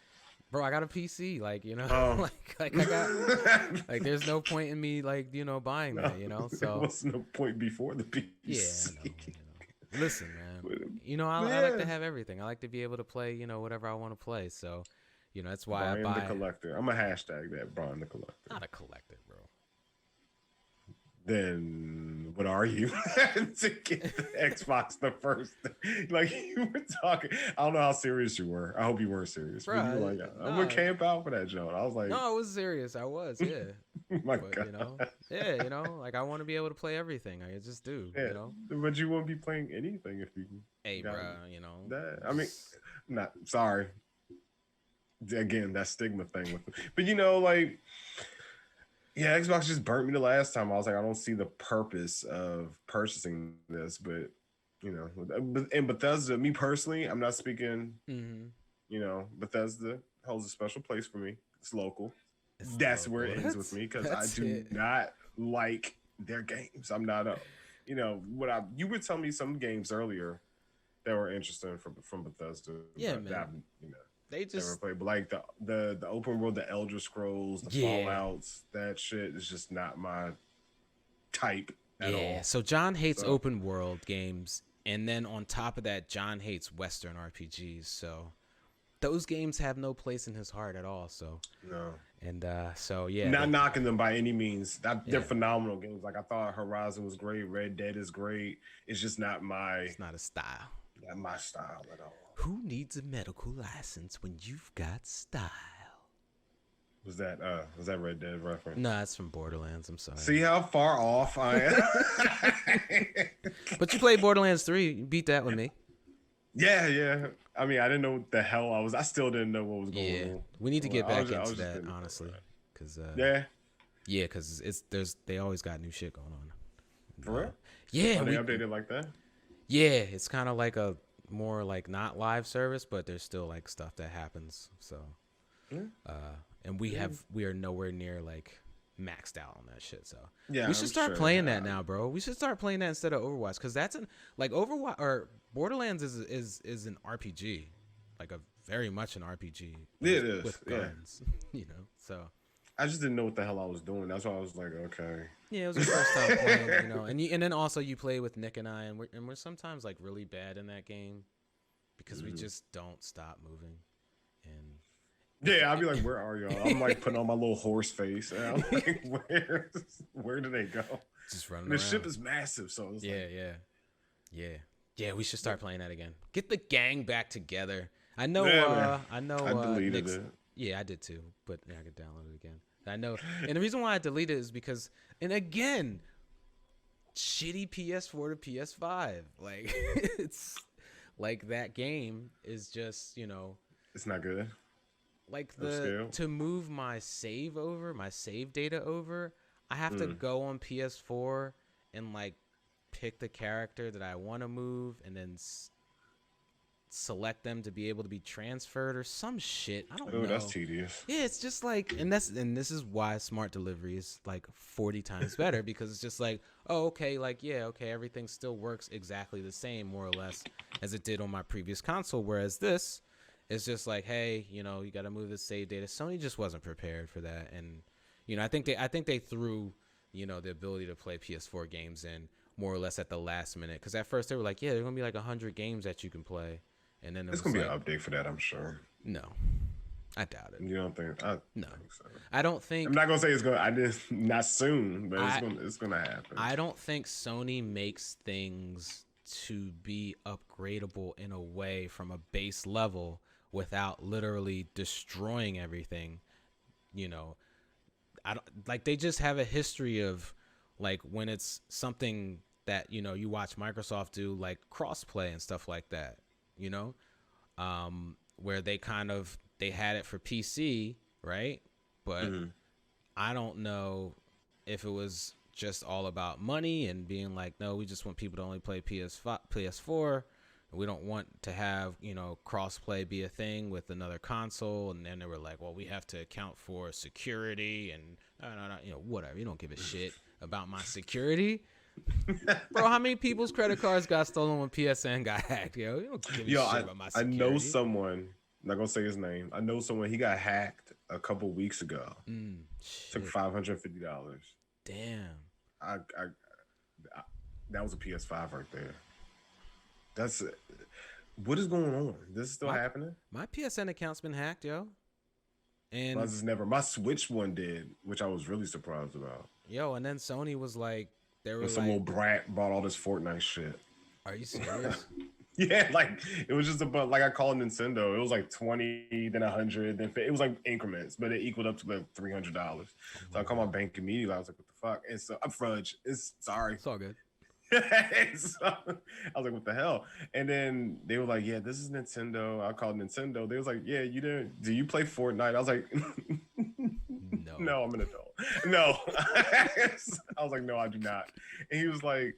Bro, I got a PC, like, you know, like I got, like, there's no point in me, like, you know, buying that, you know, so. There was no point before the PC. Yeah, I know, you know. Listen, man, you know, I like to have everything. I like to be able to play, you know, whatever I want to play, so, you know, that's why Brian I buy. the Collector. I'm a hashtag that, Brian the Collector. Not a collector, bro. Then what are you to get the Xbox the first? Like you were talking, I don't know how serious you were. I hope you weren't serious. Bro, you were like, I'm gonna camp out for that, Joe. I was like, no, I was serious. I was, yeah. My but, God. you know, yeah, you know, like I want to be able to play everything. I just do, you know. But you won't be playing anything if you. Hey, bro, you know. That. I mean, not sorry. Again, that stigma thing with it. But you know, like. Yeah, Xbox just burnt me the last time. I was like, I don't see the purpose of purchasing this, but you know, and Bethesda, me personally, I'm not speaking. You know, Bethesda holds a special place for me. It's local. That's where it ends with me because I do not like their games. I'm not a, you know, you were telling me some games earlier that were interesting from Bethesda. Yeah, man. That, you know. They just never played, but like the open world, the Elder Scrolls, the Fallouts, that shit is just not my type at all. So John hates open world games, and then on top of that, John hates Western RPGs. So those games have no place in his heart at all. So no, and so yeah, not knocking them by any means. They're phenomenal games. Like I thought Horizon was great, Red Dead is great. It's just not my. It's not a style. Not my style at all. Who needs a medical license when you've got style? Was that Red Dead reference? No, it's from Borderlands. I'm sorry. See how far off I am. But you played Borderlands 3. You beat that with me. Yeah. I mean, I didn't know what the hell I was. I still didn't know what was going on. We need to get back into that, honestly. Cause because they always got new shit going on. For real? Yeah. Are they updated like that? Yeah, it's kind of like a more like not live service, but there's still like stuff that happens. So, and we are nowhere near like maxed out on that shit. So Yeah, we should I'm start sure. playing that now, bro. We should start playing that instead of Overwatch, because that's like Overwatch or Borderlands is an RPG, like a very much an RPG. But Yeah, it is. with guns, So I just didn't know what the hell I was doing. That's why I was like, okay. yeah, it was your first time playing, and then also you play with Nick and I, and we're sometimes like really bad in that game because we just don't stop moving. And yeah, I'd be like, where are y'all? I'm like putting on my little horse face. And I'm like, where do they go? Just running The around. ship is massive, so it's yeah. We should start playing that again. Get the gang back together. I know. I know. I deleted it. Yeah, I did too, but I could download it again. I know, and the reason why I deleted it is because, and again, shitty PS4 to PS5. Like it's like that game is just it's not good. Like to move my save data over, I have to go on PS4 and like pick the character that I want to move and then select them to be able to be transferred or some shit. I don't know. Oh, that's tedious. Yeah, it's just like, and this is why smart delivery is like 40 times better, because it's just like, oh, okay, like, yeah, okay, everything still works exactly the same, more or less, as it did on my previous console. Whereas this is just like, hey, you got to move the save data. Sony just wasn't prepared for that, and I think they threw the ability to play PS4 games in more or less at the last minute, because at first they were like, yeah, there's gonna be like 100 games that you can play. And then it's gonna be an update for that, I'm sure. No, I doubt it. You don't think? No, think so. I don't think. I'm not gonna say it's gonna. Not soon, but it's gonna happen. I don't think Sony makes things to be upgradable in a way from a base level without literally destroying everything. I don't like. They just have a history of like when it's something that you watch Microsoft do, like crossplay and stuff like that. Where they had it for PC, right? But I don't know if it was just all about money and being like, no, we just want people to only play PS4. We don't want to have, crossplay be a thing with another console. And then they were like, well, we have to account for security and whatever. You don't give a shit about my security. Bro, how many people's credit cards got stolen when PSN got hacked? You don't give a shit about my security. I know someone, I'm not gonna say his name. I know someone, he got hacked a couple weeks ago. Took $550. Damn. I that was a PS5 right there. That's what is going on? This is still happening? My PSN account's been hacked, yo. And my Switch one did, which I was really surprised about. Yo, and then Sony was like, some little brat bought all this Fortnite shit. Are you serious? Yeah, like it was just about like I called Nintendo. It was like 20, then 100, then it was like increments, but it equaled up to like $300. So I called my bank immediately. I was like, "What the fuck?" And so I'm fudge. Sorry. It's all good. So, I was like, "What the hell?" And then they were like, "Yeah, this is Nintendo." I called Nintendo. They was like, "Yeah, you didn't? Do you play Fortnite?" I was like, No, I'm an adult. No. I was like, "No, I do not." And he was like,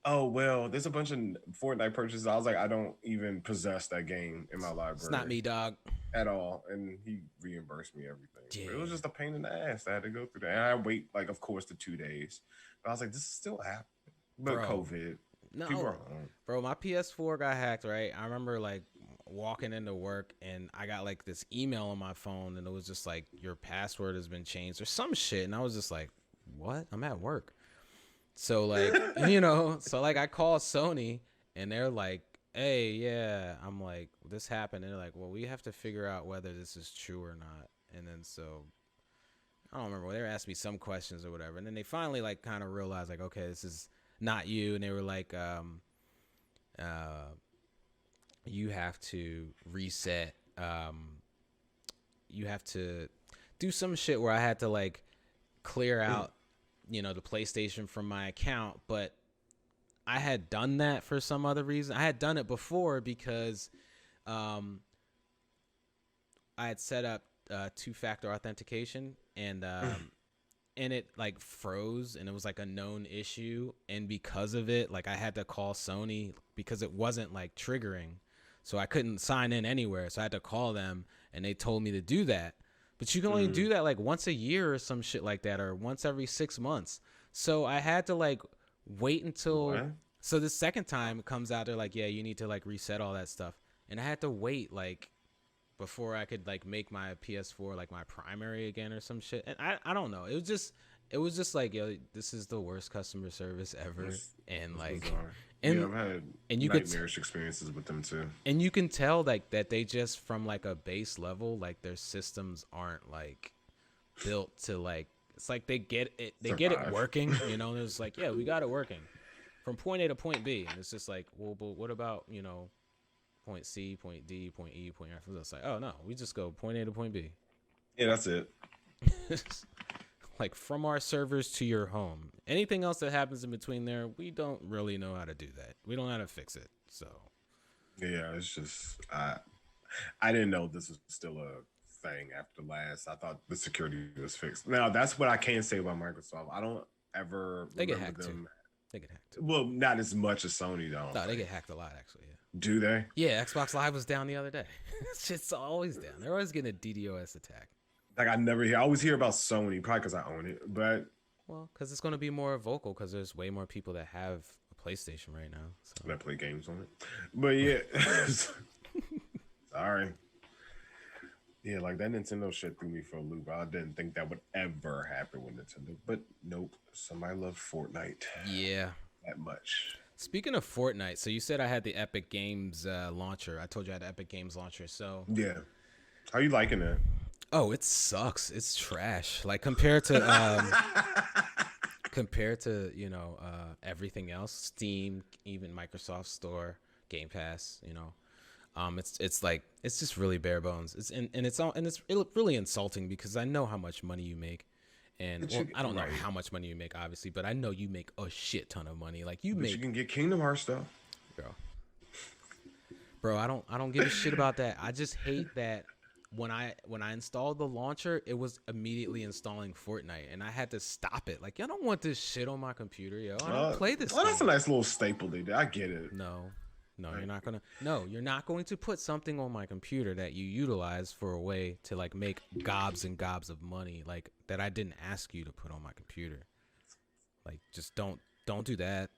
"Oh, well, there's a bunch of Fortnite purchases." I was like, "I don't even possess that game in my library. It's not me, dog. At all." And he reimbursed me everything. Yeah. But it was just a pain in the ass. I had to go through that. And I wait, like, of course, the 2 days. But I was like, this is still happening. But COVID. No, people are home. Bro, my PS4 got hacked, right? I remember like walking into work and I got like this email on my phone and it was just like, your password has been changed or some shit. And I was just like, what? I'm at work. So like, so like I call Sony and they're like, hey, yeah. I'm like, this happened. And they're like, well, we have to figure out whether this is true or not. And then so I don't remember. They were asking me some questions or whatever. And then they finally like kind of realized like, okay, this is not you. And they were like, you have to reset. You have to do some shit where I had to like clear out, the PlayStation from my account. But I had done that for some other reason. I had done it before because I had set up two-factor authentication and it like froze and it was like a known issue, and because of it, like I had to call Sony because it wasn't like triggering, so I couldn't sign in anywhere, so I had to call them and they told me to do that. but you can only do that like once a year or some shit like that, or once every 6 months. So I had to like wait until. What? So the second time it comes out, they're like, yeah, you need to like reset all that stuff, and I had to wait like before I could like make my PS4 like my primary again or some shit. And I don't know. It was just like, yo, this is the worst customer service ever. And like, bizarre. and I've had and you nightmarish experiences with them too. and you can tell like that they just from like a base level, like their systems aren't like built to like, it's like they get it working, you know. And it's like, yeah, we got it working from point A to point B, and it's just like, well, but what about, you know, point C, point D, point E, point F? It's like, oh no, we just go point A to point B. Yeah, that's it. Like from our servers to your home. Anything else that happens in between there, we don't really know how to do that. We don't know how to fix it. So yeah, it's just I didn't know this was still a thing after last. I thought the security was fixed. Now that's what I can say about Microsoft. I don't ever they get remember hacked them. too. They get hacked too. Well, not as much as Sony though. No, they get hacked a lot actually. Yeah. Do they? Yeah, Xbox Live was down the other day. Shit's always down. They're always getting a DDoS attack. Like I always hear about Sony, probably because I own it. But well, because it's going to be more vocal because there's way more people that have a PlayStation right now. So. that play games on it. But yeah, sorry. Yeah, like that Nintendo shit threw me for a loop. I didn't think that would ever happen with Nintendo. But nope, somebody loved Fortnite. Yeah. That much. Speaking of Fortnite, so you said I had the Epic Games launcher. I told you I had the Epic Games launcher. So yeah, how you liking it? Oh, it sucks. It's trash. Like compared to you know everything else, Steam, even Microsoft Store, Game Pass. You know, it's like it's just really bare bones. It's really insulting because I know how much money you make. And well, I don't know how much money you make, obviously, but I know you make a shit ton of money. Like you can get Kingdom Hearts stuff, bro. I don't give a shit about that. I just hate that when I installed the launcher, it was immediately installing Fortnite, and I had to stop it. Like, I don't want this shit on my computer, yo. I don't play this. Well, that's a nice little staple they did. I get it. No, you're not gonna. No, you're not going to put something on my computer that you utilize for a way to like make gobs and gobs of money, like that I didn't ask you to put on my computer. Like, just don't do that.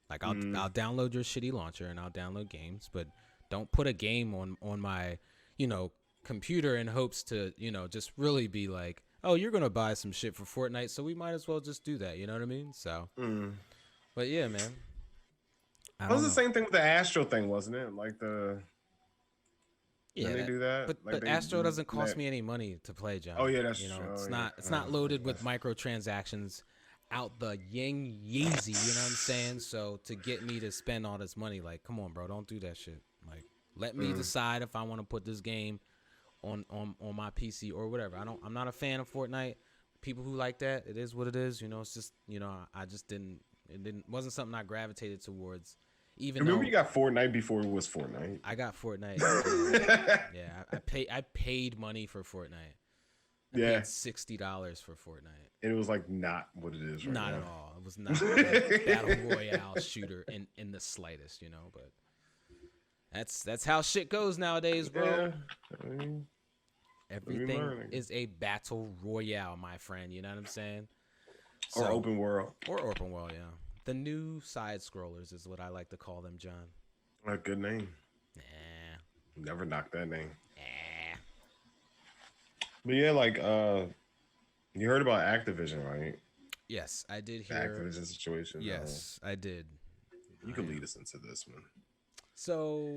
Like, I'll download your shitty launcher and I'll download games, but don't put a game on my, you know, computer in hopes to, you know, just really be like, oh, you're gonna buy some shit for Fortnite, so we might as well just do that. You know what I mean? So, but yeah, man. It was the same thing with the Astro thing, wasn't it? Like yeah, they do that. But Astro doesn't cost me any money to play, John. Oh yeah, that's you know, true. It's not loaded with microtransactions out the ying yeezy. You know what I'm saying? So to get me to spend all this money, like, come on, bro, don't do that shit. Like, let me decide if I want to put this game on my PC or whatever. I'm not a fan of Fortnite. People who like that, it is what it is. You know, it's just, you know, I just didn't. Wasn't something I gravitated towards. Remember, you got Fortnite before it was Fortnite. I got Fortnite. Yeah, I paid money for Fortnite. I paid $60 for Fortnite. And it was like not what it is right now. Not at all. It was not a battle royale shooter in the slightest, you know. But that's how shit goes nowadays, bro. Yeah. Everything is a battle royale, my friend. You know what I'm saying? Or open world. Or open world, yeah. The new side scrollers is what I like to call them, John. A good name. Nah. Never knock that name. Nah. But yeah, like you heard about Activision, right? Yes, I did hear. Activision situation. Yes, I did. You can lead us into this one. So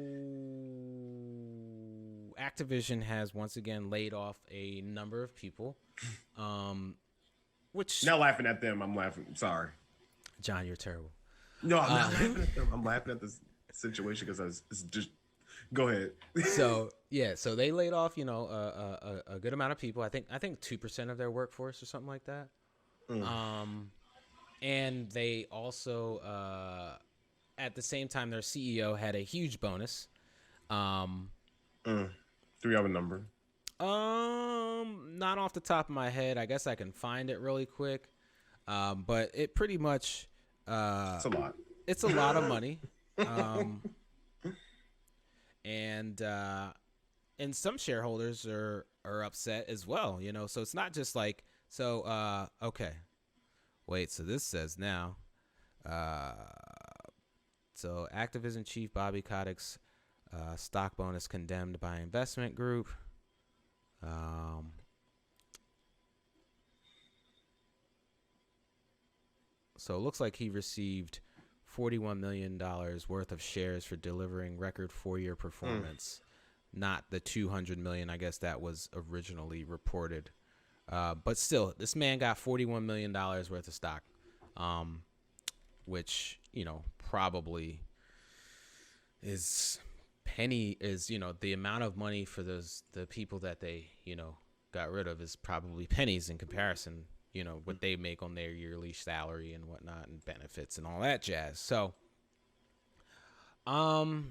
Activision has once again laid off a number of people. Which not laughing at them, I'm laughing. Sorry. John, you're terrible. No, I'm not laughing at them. I'm laughing at this situation because it's just. Go ahead. So they laid off, you know, a good amount of people. I think 2% of their workforce or something like that. And they also, at the same time, their CEO had a huge bonus. Do we have a number? Not off the top of my head. I guess I can find it really quick. But it pretty much it's a lot. It's a lot of money. And and some shareholders are upset as well. So it's not just like okay. Wait, so this says now. Uh, so Activision chief Bobby Kotick's stock bonus condemned by investment group. So it looks like he received $41 million worth of shares for delivering record 4-year performance, not the $200 million, I guess that was originally reported. But still, this man got $41 million worth of stock, which, probably is the amount of money for the people that they, got rid of is probably pennies in comparison, what they make on their yearly salary and whatnot and benefits and all that jazz. So, and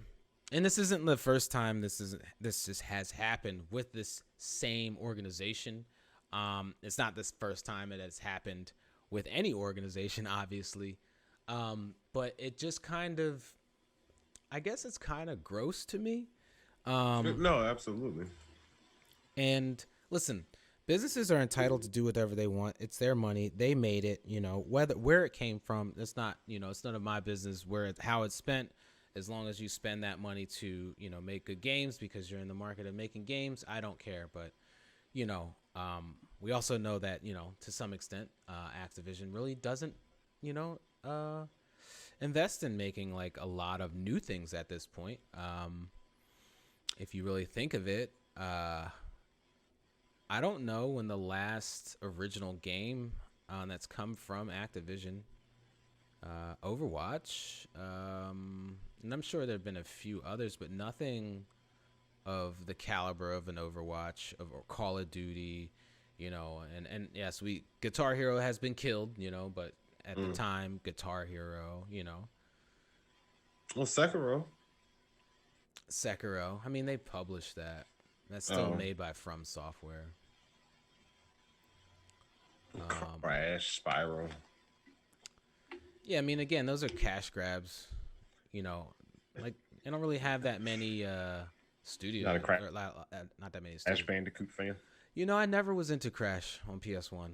this isn't the first time this has happened with this same organization. It's not this first time it has happened with any organization, obviously. But it just I guess it's kind of gross to me. No, absolutely. And listen, businesses are entitled to do whatever they want. It's their money. They made it, where it came from, it's not, it's none of my business how it's spent. As long as you spend that money to, make good games because you're in the market of making games, I don't care. But, we also know that, to some extent, Activision really doesn't, invest in making like a lot of new things at this point. If you really think of it, I don't know when the last original game that's come from Activision, Overwatch, and I'm sure there have been a few others, but nothing of the caliber of an Overwatch or Call of Duty, and yes, Guitar Hero has been killed, but at the time, Guitar Hero, Well, Sekiro. I mean, they published that. That's still made by From Software. Crash, Spyro. Yeah, I mean, again, those are cash grabs. Like they don't really have that many studios. Not that many studios. Crash Bandicoot fan. I never was into Crash on PS1.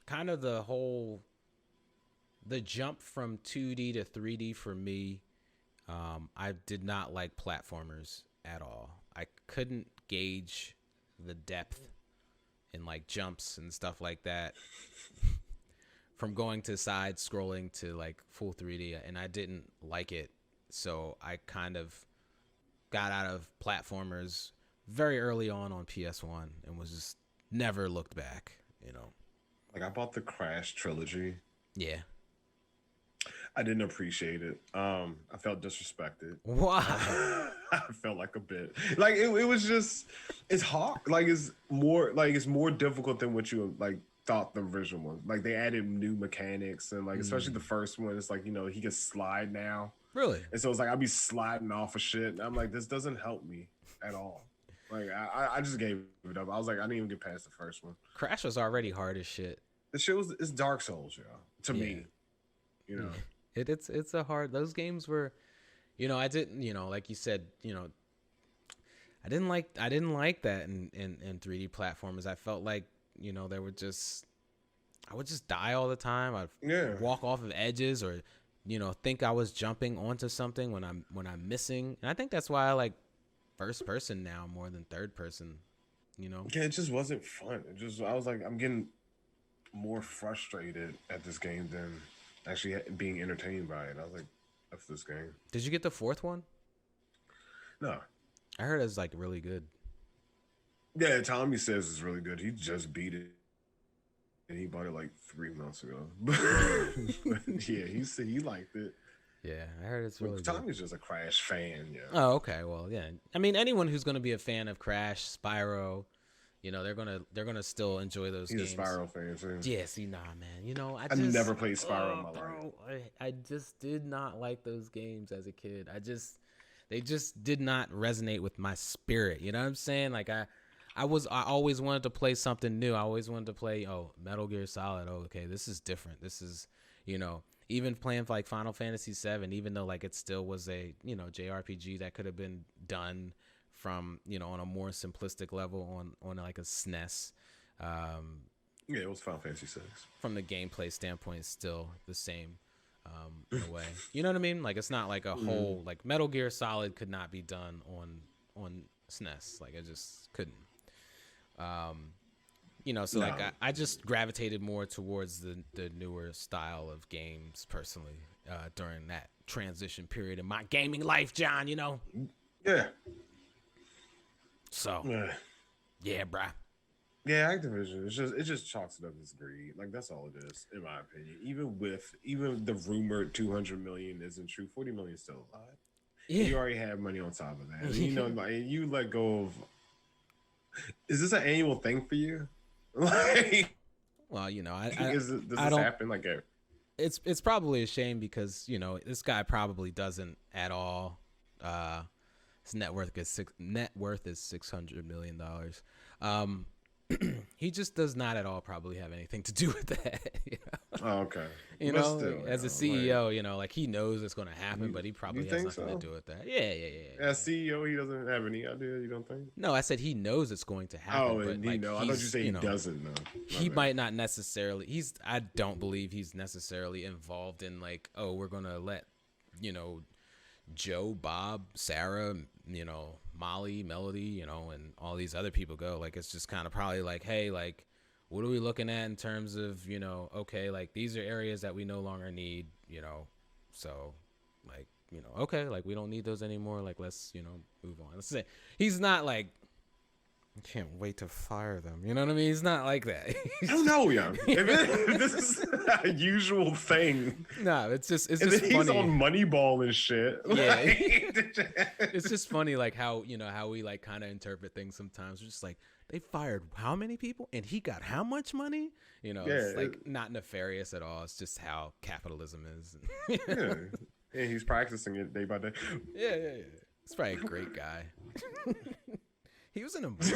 Kind of the jump from 2D to 3D for me. I did not like platformers at all. I couldn't gauge the depth in like jumps and stuff like that from going to side scrolling to like full 3D, and I didn't like it. So I kind of got out of platformers very early on PS1 and was just never looked back, Like I bought the Crash trilogy. Yeah. I didn't appreciate it. I felt disrespected. Why? I felt like a bit. Like it was just it's hard. Like it's more difficult than what you like thought the original one. Like they added new mechanics and like especially the first one, it's like, he can slide now. Really? And so it's like I'd be sliding off of shit. And I'm like, this doesn't help me at all. Like I just gave it up. I was like, I didn't even get past the first one. Crash was already hard as shit. The shit it's Dark Souls, to me. It's a hard. Those games were, I didn't, like you said, I didn't like that in 3D platformers. I felt like, they were just, I would just die all the time. I'd walk off of edges or, think I was jumping onto something when I'm missing. And I think that's why I like first person now more than third person. Yeah, it just wasn't fun. I was like, I'm getting more frustrated at this game than actually being entertained by it. I was like, F this game. Did you get the fourth one? No. I heard it's like really good. Yeah, Tommy says it's really good. He just beat it. And he bought it like 3 months ago. Yeah, he said he liked it. Yeah, I heard it's really good. Tommy's just a Crash fan, yeah. Oh, okay. Well, yeah. I mean, anyone who's going to be a fan of Crash, Spyro, they're gonna still enjoy those games. He's a Spyro fan too. Yeah, see, nah, man. I never played Spyro in my life. I just did not like those games as a kid. They just did not resonate with my spirit. You know what I'm saying? Like I always wanted to play something new. I always wanted to play Metal Gear Solid. Oh, okay, this is different. This is, even playing like Final Fantasy VII, even though like it still was a JRPG that could have been done from, on a more simplistic level on like a SNES. Yeah, it was Final Fantasy 6. From the gameplay standpoint, it's still the same in a way. You know what I mean? Like it's not like a whole like Metal Gear Solid could not be done on SNES. Like I just couldn't. So like I just gravitated more towards the newer style of games personally during that transition period in my gaming life, John. Yeah. So yeah, bruh. Yeah, Activision. It just chalks it up as greed. Like that's all it is, in my opinion. Even the rumored 200 million isn't true. 40 million is still a lot. Yeah. You already have money on top of that. Like you let go of. Is this an annual thing for you? Like, well, does this happen like a? It's probably a shame because this guy probably doesn't at all. His net worth is $600 million. He just does not at all probably have anything to do with that. Oh, okay. Still, as a CEO, like he knows it's going to happen, but he probably has nothing to do with that. Yeah. As CEO, he doesn't have any idea. You don't think? No, I said he knows it's going to happen. Oh, and I thought you said he doesn't know. He might not necessarily. I don't believe he's necessarily involved in like, oh, we're going to let, Joe, Bob, Sarah, Molly, Melody, and all these other people go. Like, it's just kind of probably like, hey, like, what are we looking at in terms of, okay, like these are areas that we no longer need, so like, okay, like we don't need those anymore. Like, let's, move on. Let's say he's not like, I can't wait to fire them. You know what I mean? He's not like that. I don't know, young. This is a usual thing. No, it's just he's funny. He's on Moneyball and shit. Yeah, it's just funny, like how how we like kind of interpret things sometimes. We're just like, they fired how many people and he got how much money? It's like not nefarious at all. It's just how capitalism is. Yeah, he's practicing it day by day. Yeah. He's probably a great guy. He was in a movie.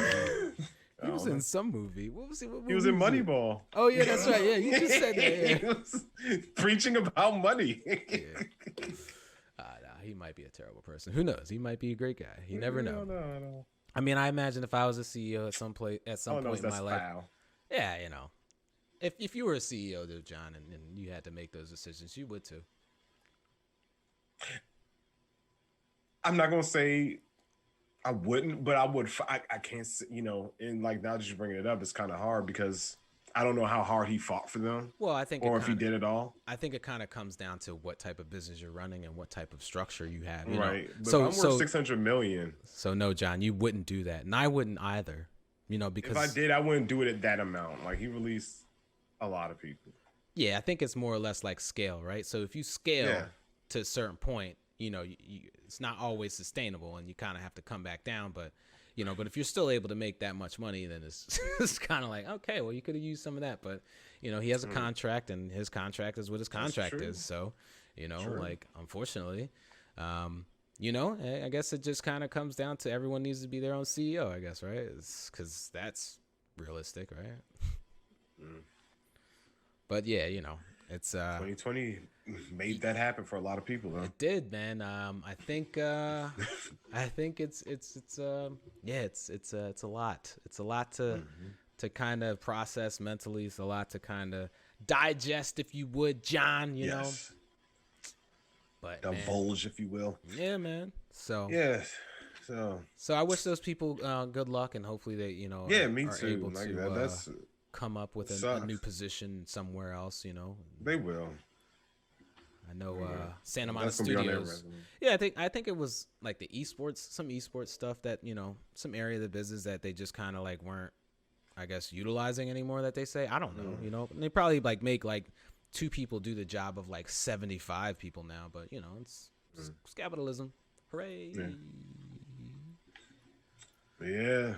He was in some movie. What was he? He was in Moneyball. Oh yeah, that's right. Yeah, you just said that. Yeah. He was preaching about money. Yeah. He might be a terrible person. Who knows? He might be a great guy. You never know. No. I mean, I imagine if I was a CEO at some point in my life. Yeah, if you were a CEO though, John, and you had to make those decisions, you would too. I'm not gonna say I wouldn't, but I would. I can't, and like now that you're bringing it up, it's kind of hard because I don't know how hard he fought for them. Well, I think, if he did it all. I think it kind of comes down to what type of business you're running and what type of structure you have. Right. But I'm worth 600 million. So no, John, you wouldn't do that, and I wouldn't either. Because if I did, I wouldn't do it at that amount. Like he released a lot of people. Yeah, I think it's more or less like scale, right? So if you scale to a certain point, it's not always sustainable, and you kind of have to come back down. But but if you're still able to make that much money, then it's kind of like, okay, well, you could have used some of that. But he has a contract, and his contract is what his contract is. So like unfortunately, I guess it just kind of comes down to everyone needs to be their own CEO, I guess, right? Because that's realistic, right? But yeah, it's 2020 made that happen for a lot of people, though. It did, man. I think it's a lot. It's a lot to kind of process mentally. It's a lot to kind of digest, if you would, John. You know. But divulge, if you will. Yeah, man. So yes. So I wish those people good luck, and hopefully they me are too. able like to that's come up with a new position somewhere else. They will. I know Santa Monica Studios. Yeah, I think it was like the some esports stuff that some area of the business that they just kind of like weren't, I guess, utilizing anymore. That they say, I don't know. They probably like make like 2 people do the job of like 75 people now, but it's capitalism. Hooray! Yeah.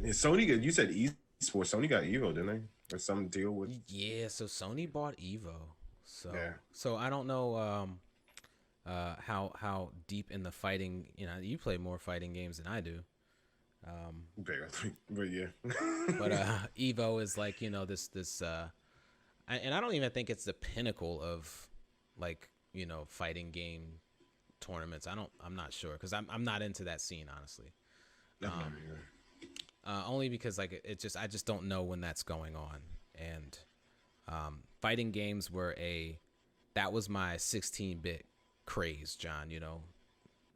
Sony, you said esports. Sony got Evo, didn't they? Or some deal with? Yeah. So Sony bought Evo. So I don't know how deep in the fighting. You play more fighting games than I do. Barely, but yeah. But Evo is like this. And I don't even think it's the pinnacle of like fighting game tournaments. I'm not sure because I'm not into that scene, honestly. Only because like I just don't know when that's going on. And fighting games were that was my 16-bit craze, John. You know,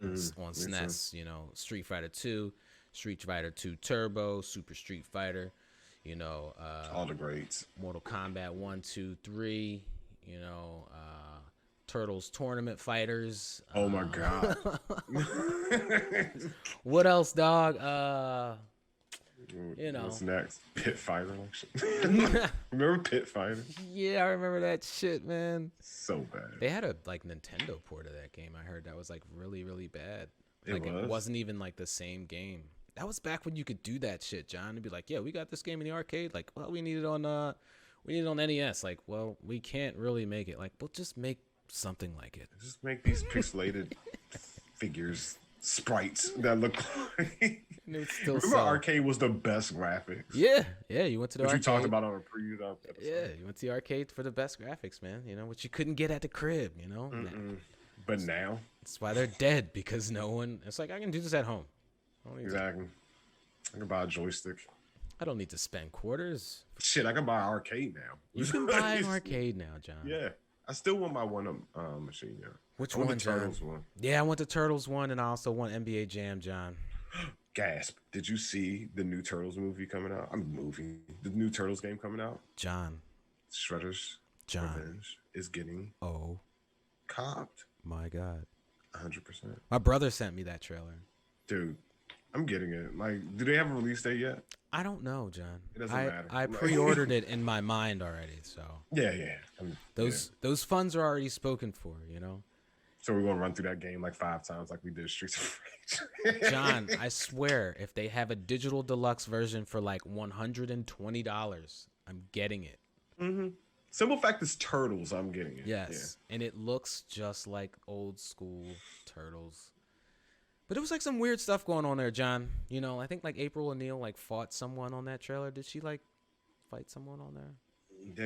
on SNES. You know, Street Fighter 2, Street Fighter 2 Turbo, Super Street Fighter. You know, all the greats. Mortal Kombat 1, 2, 3. You know, Turtles Tournament Fighters. Oh my god. What else, dog? You know, what's next? Pit Fighter. Remember Pit Fighter? Yeah, I remember that shit, man. So bad. They had a like Nintendo port of that game. I heard that was like really, really bad. Like it wasn't even like the same game. That was back when you could do that shit, John. And be like, yeah, we got this game in the arcade. Like, well, we need it on NES. Like, well, we can't really make it. Like, we'll just make something like it. Just make these pixelated figures, sprites that look like. Remember, arcade was the best graphics. Yeah, you went to the arcade. You talked about on a previous episode. Yeah, you went to the arcade for the best graphics, man. You know, which you couldn't get at the crib. You know, but now that's why they're dead, because no one. It's like, I can do this at home. Exactly. I can buy a joystick. I don't need to spend quarters. Shit, I can buy an arcade now. You can buy an arcade now, John. Yeah. I still want my one machine, yeah. Which one, John? Turtles one. Yeah, I want the Turtles one, and I also want NBA Jam, John. Gasp. Did you see the new Turtles movie coming out? The new Turtles game coming out? John. Shredder's Revenge is getting copped. My God. 100%. My brother sent me that trailer. Dude, I'm getting it. Like, do they have a release date yet? I don't know, John. It doesn't matter. I pre-ordered it in my mind already, so. Yeah. Those funds are already spoken for, you know? So we're going to run through that game like 5 times like we did Streets of Rage. John, I swear, if they have a digital deluxe version for like $120, I'm getting it. Mm-hmm. Simple fact is Turtles, I'm getting it. Yes, yeah. And it looks just like old school Turtles. But there was like some weird stuff going on there, John. You know, I think like April O'Neil like fought someone on that trailer. Did she like fight someone on there?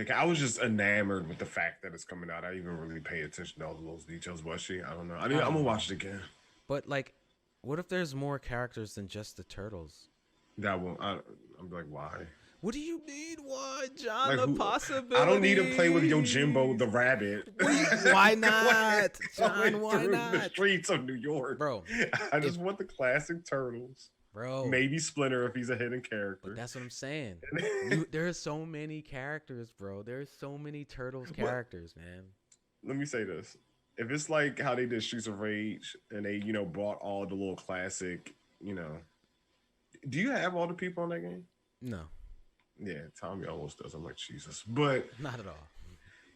Yeah, I was just enamored with the fact that it's coming out. I didn't even really pay attention to all those details. Was she? I don't know. I'm gonna watch it again. But like, what if there's more characters than just the Turtles? That won't. I'm like, why? What do you mean? Why, John? Like, the possibility. I don't need to play with Yojimbo the rabbit. Why not, John? Why not? The streets of New York, bro. I just want the classic Turtles, bro. Maybe Splinter if he's a hidden character. But that's what I'm saying. There are so many characters, bro. There are so many Turtles characters, man. Let me say this: if it's like how they did Streets of Rage and they, brought all the little classic, do you have all the people on that game? No. Yeah, Tommy almost does. I'm like, Jesus. But not at all.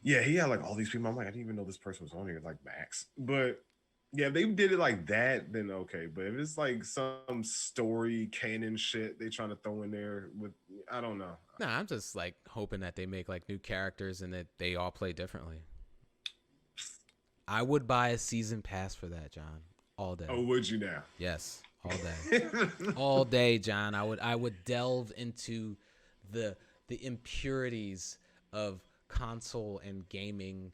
Yeah, he had like all these people. I'm like, I didn't even know this person was on here, like Max. But yeah, if they did it like that, then okay. But if it's like some story canon shit they trying to throw in there with, I don't know. Nah, I'm just like hoping that they make like new characters and that they all play differently. I would buy a season pass for that, John. All day. Oh, would you now? Yes, all day. All day, John. I would delve into the impurities of console and gaming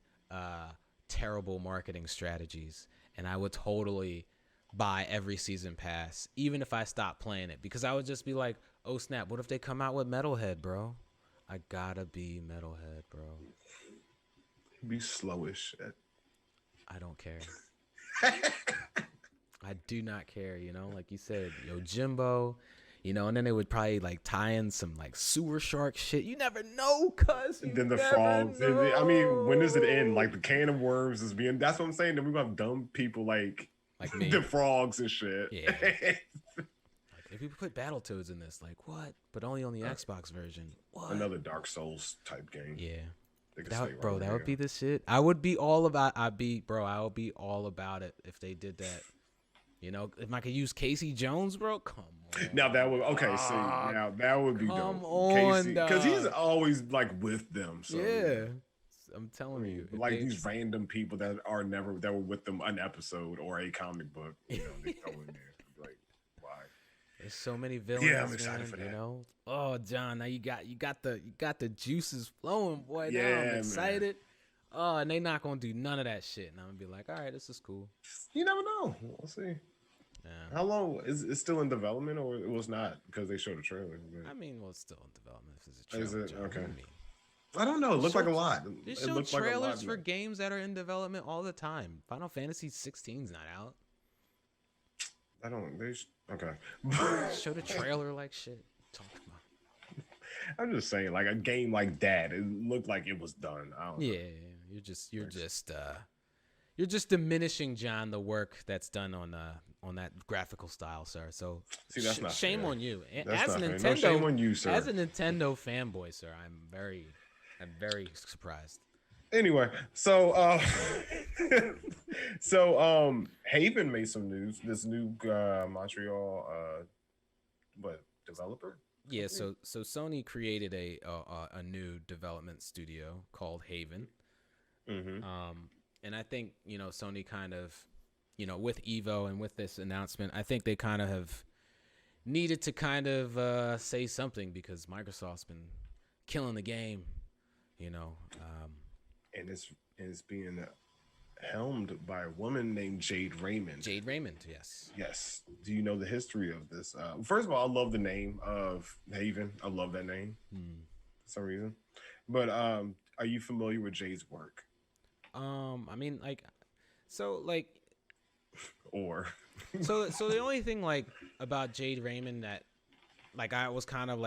terrible marketing strategies, and I would totally buy every season pass even if I stopped playing it, because I would just be like, oh snap, what if they come out with Metalhead, bro? I gotta be Metalhead, bro. Be slowish. I don't care. I do not care, like you said, Yojimbo. And then they would probably like tie in some like sewer shark shit. You never know, cuz. And then the frogs. I mean, when does it end? Like the can of worms is being. That's what I'm saying. Then we're gonna dumb people like me. The frogs and shit. Yeah. Like, if we put Battletoads in this, like what? But only on the Xbox version. What? Another Dark Souls type game. Yeah. That would be the shit. I would be all about. I would be all about it if they did that. If I could use Casey Jones, bro, come on. Now that would now that would be come dope. On, because he's always like with them. So yeah, I'm telling you, like these random people that were with them an episode or a comic book. They throw in there. Like, why? There's so many villains. Yeah, I'm excited for that. Oh, John, now you got the juices flowing, boy. Yeah, now I'm excited. Man. Oh, and they not gonna do none of that shit. And I'm gonna be like, all right, this is cool. You never know. We'll see. Yeah. How long is it still in development, or it was not because they showed a trailer? I mean, well, it's still in development. If it's a Is trailer, it John, what do okay? you mean? I don't know. It They looked like show a lot. they It show looked like a lot. trailers for games that are in development all the time. Final Fantasy 16's not out. I don't. Okay. Show the trailer like shit. Talk about. I'm just saying, like a game like that, it looked like it was done. I don't know. Yeah, you're just diminishing, John, the work that's done on that graphical style, sir. So See, that's not shame fair. on you. That's As a not fair. Nintendo, No shame on you, sir. as a Nintendo fanboy, sir, I'm very surprised. Anyway, Haven made some news. This new Montreal what developer? Yeah, so Sony created a new development studio called Haven. Mm-hmm. And I think, Sony kind of, with Evo and with this announcement, I think they kind of have needed to kind of say something because Microsoft's been killing the game, And it's being helmed by a woman named Jade Raymond. Jade Raymond, yes. Yes. Do you know the history of this? First of all, I love the name of Haven. I love that name for some reason. But are you familiar with Jade's work? I mean, Or so the only thing about Jade Raymond that I was kind of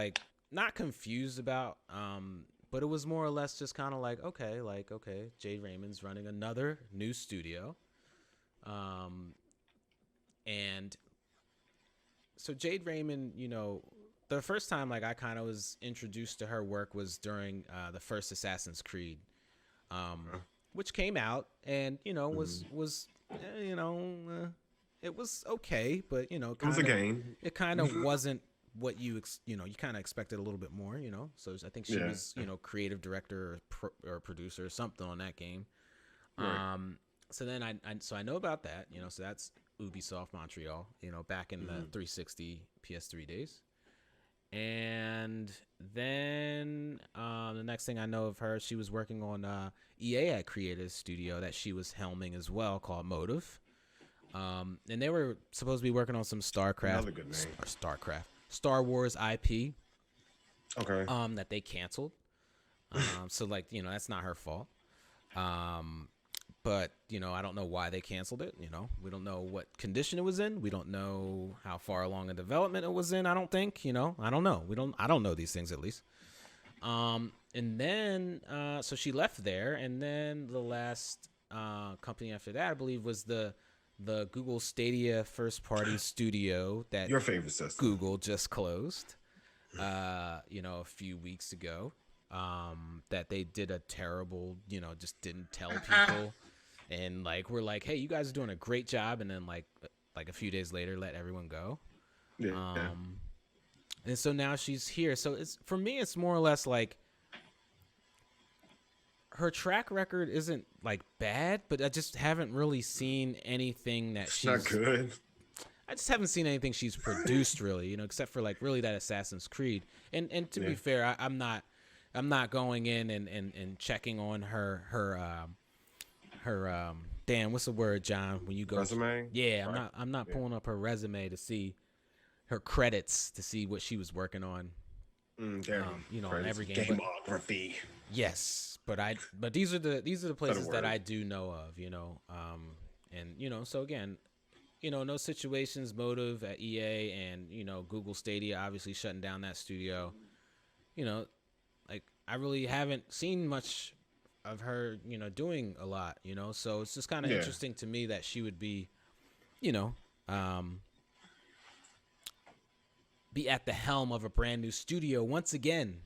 not confused about, but it was more or less just kind of okay, Jade Raymond's running another new studio, and so Jade Raymond, the first time I kind of was introduced to her work was during the first Assassin's Creed, which came out and it was okay, but it was a game. It kind of wasn't what you kind of expected a little bit more, So I think she was creative director or producer or something on that game. Right. So then I know about that, so that's Ubisoft Montreal, back in the 360 PS3 days. And then the next thing I know of her, she was working on EA had created a studio that she was helming as well called Motive. And they were supposed to be working on some StarCraft. Another good name. Star Wars IP. Okay. That they canceled. So that's not her fault. But I don't know why they canceled it. We don't know what condition it was in. We don't know how far along in development it was in. I don't think. I don't know. I don't know these things at least. And then so she left there, and then the last company after that, I believe, was the Google Stadia first party studio that your favorite system. Google just closed. A few weeks ago. That they did a terrible, just didn't tell people. And we're like, hey, you guys are doing a great job, and then like a few days later, let everyone go. Yeah. And so now she's here. So for me, it's more or less her track record isn't bad, but I just haven't really seen anything that she's not good. I just haven't seen anything she's produced really, except for really that Assassin's Creed. And to be fair, I'm not going in and checking on her damn, what's the word, John? When you go resume? Yeah, right. I'm not pulling up her resume to see her credits to see what she was working on. On every game. Gameography. Yes, but these are the places that I do know of, and so again, no situations, Motive at EA, and Google Stadia obviously shutting down that studio. I really haven't seen much of her, doing a lot, so it's just kind of interesting to me that she would be, be at the helm of a brand new studio once again,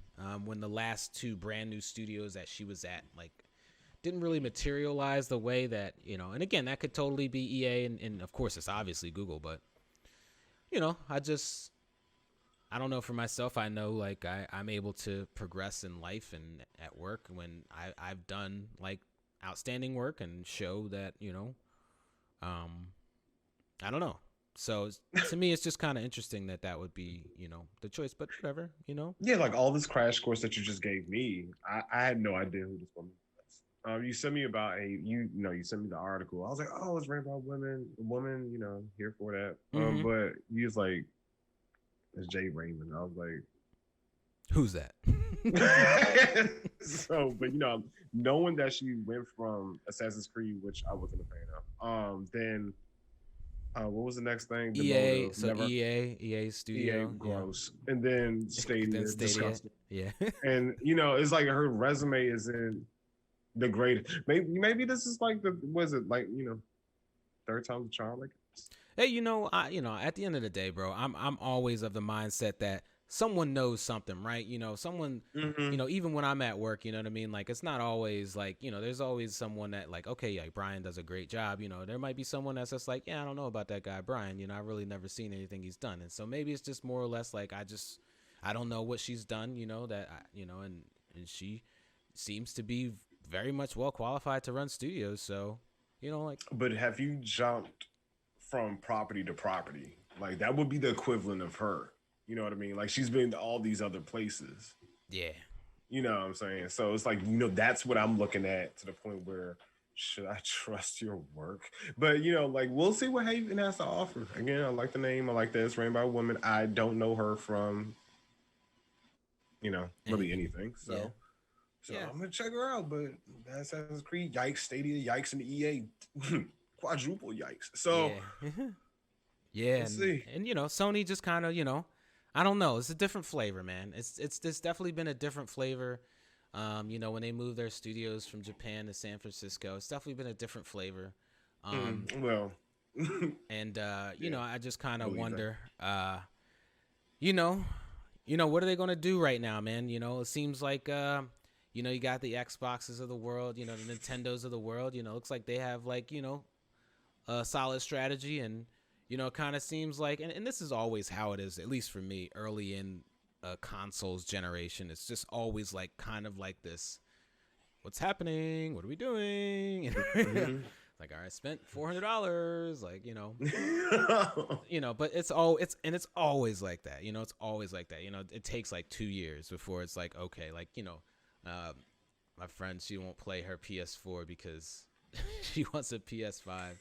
when the last two brand new studios that she was at, didn't really materialize the way that, and again, that could totally be EA and of course it's obviously Google, but, I don't know for myself. I know I'm able to progress in life and at work when I've done outstanding work and show that, I don't know. So to me, it's just kind of interesting that would be, the choice, but whatever, Yeah, all this crash course that you just gave me, I had no idea who this woman You sent me about you sent me the article. I was like, oh, it's Rainbow Woman, here for that. Mm-hmm. But he was like, it's Jay Raymond. I was like, Who's that? so, but knowing that she went from Assassin's Creed, which I wasn't a fan of, then what was the next thing? EA, Demotive, so never EA EA Studio, yeah. gross, and then Stadia, Then Stadia, disgusting. yeah. And it's like her resume isn't the greatest. Maybe this is like was it like third time's a charm? Like, Hey, at the end of the day, bro, I'm always of the mindset that someone knows something, right? Someone, mm-hmm. even when I'm at work, you know what I mean? Like, it's not always like, there's always someone that like, okay, yeah, Brian does a great job. There might be someone that's just like, yeah, I don't know about that guy, Brian. I really never seen anything he's done. And so maybe it's just more or less like, I don't know what she's done, and she seems to be very much well qualified to run studios. So, like, But have you jumped from property to property? Like that would be the equivalent of her. You know what I mean? Like she's been to all these other places. yeah. You know what I'm saying? So it's like, that's what I'm looking at, to the point where, should I trust your work? But like, we'll see what Haven has to offer. Again, I like the name. I like that it's Rainbow Woman. I don't know her from really anything. So Yeah. so Yeah. I'm gonna check her out. But Assassin's Creed, yikes, Stadia, yikes, and EA quadruple yikes. So Yeah. Yeah, let's see. and Sony just kind of, I don't know. It's a different flavor, man. It's definitely been a different flavor. When they moved their studios from Japan to San Francisco, it's definitely been a different flavor. Well, and yeah, I just kind of believe wonder, what are they gonna do right now, man? It seems like, you got the Xboxes of the world, the Nintendos of the world. Looks like they have like, a solid strategy, and it kind of seems like, and this is always how it is, at least for me, early in a consoles generation. It's just always like kind of like this, what's happening? What are we doing? Mm-hmm. Like, all right, spent $400, like, but it's always like that. It's always like that. It takes like 2 years before it's like, okay, like, my friend, she won't play her PS4 because she wants a PS5.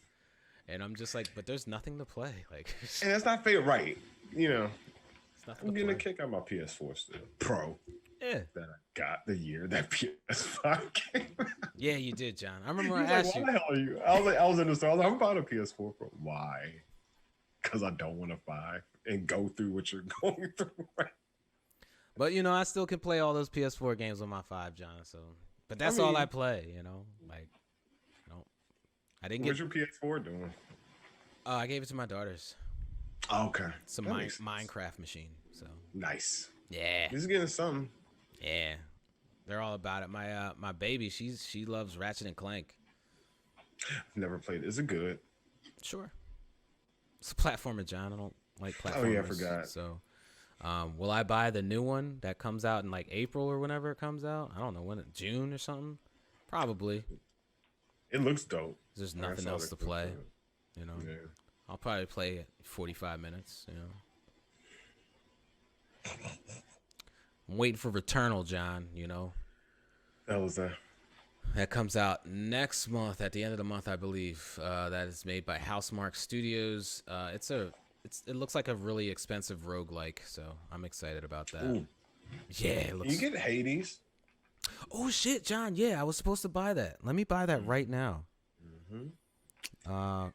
And I'm just like, but there's nothing to play. Like, and that's not fair, right? it's nothing I'm to getting a play. kick out of my PS4 still, Pro. Yeah. That I got the year that PS5 came out. Yeah, you did, John. I remember I Like, asked why you. the hell are you? I was in the store. I was like, I'm buying a PS4 Pro. Why? Because I don't want to buy and go through what you're going through. Right? But I still can play all those PS4 games on my 5, John. So, but that's all I play. Like, I didn't What's get. your PS4 doing? I gave it to my daughters. Oh, okay, It's a Minecraft machine. So nice. yeah, He's getting something. yeah, they're all about it. My baby, she loves Ratchet and Clank. Never played it. Is it good? Sure, it's a platformer, John. I don't like platformers. Oh yeah, I forgot. So, will I buy the new one that comes out in like April or whenever it comes out? I don't know when, June or something. Probably. It looks dope. There's nothing else to play. Yeah. I'll probably play 45 minutes. I'm waiting for Returnal, John. That was that. That comes out next month, at the end of the month, I believe. That is made by Housemarque Studios. It looks like a really expensive roguelike, so I'm excited about that. Ooh. Yeah, it looks. You get Hades. Oh shit, John! Yeah, I was supposed to buy that. Let me buy that right now. Mm-hmm.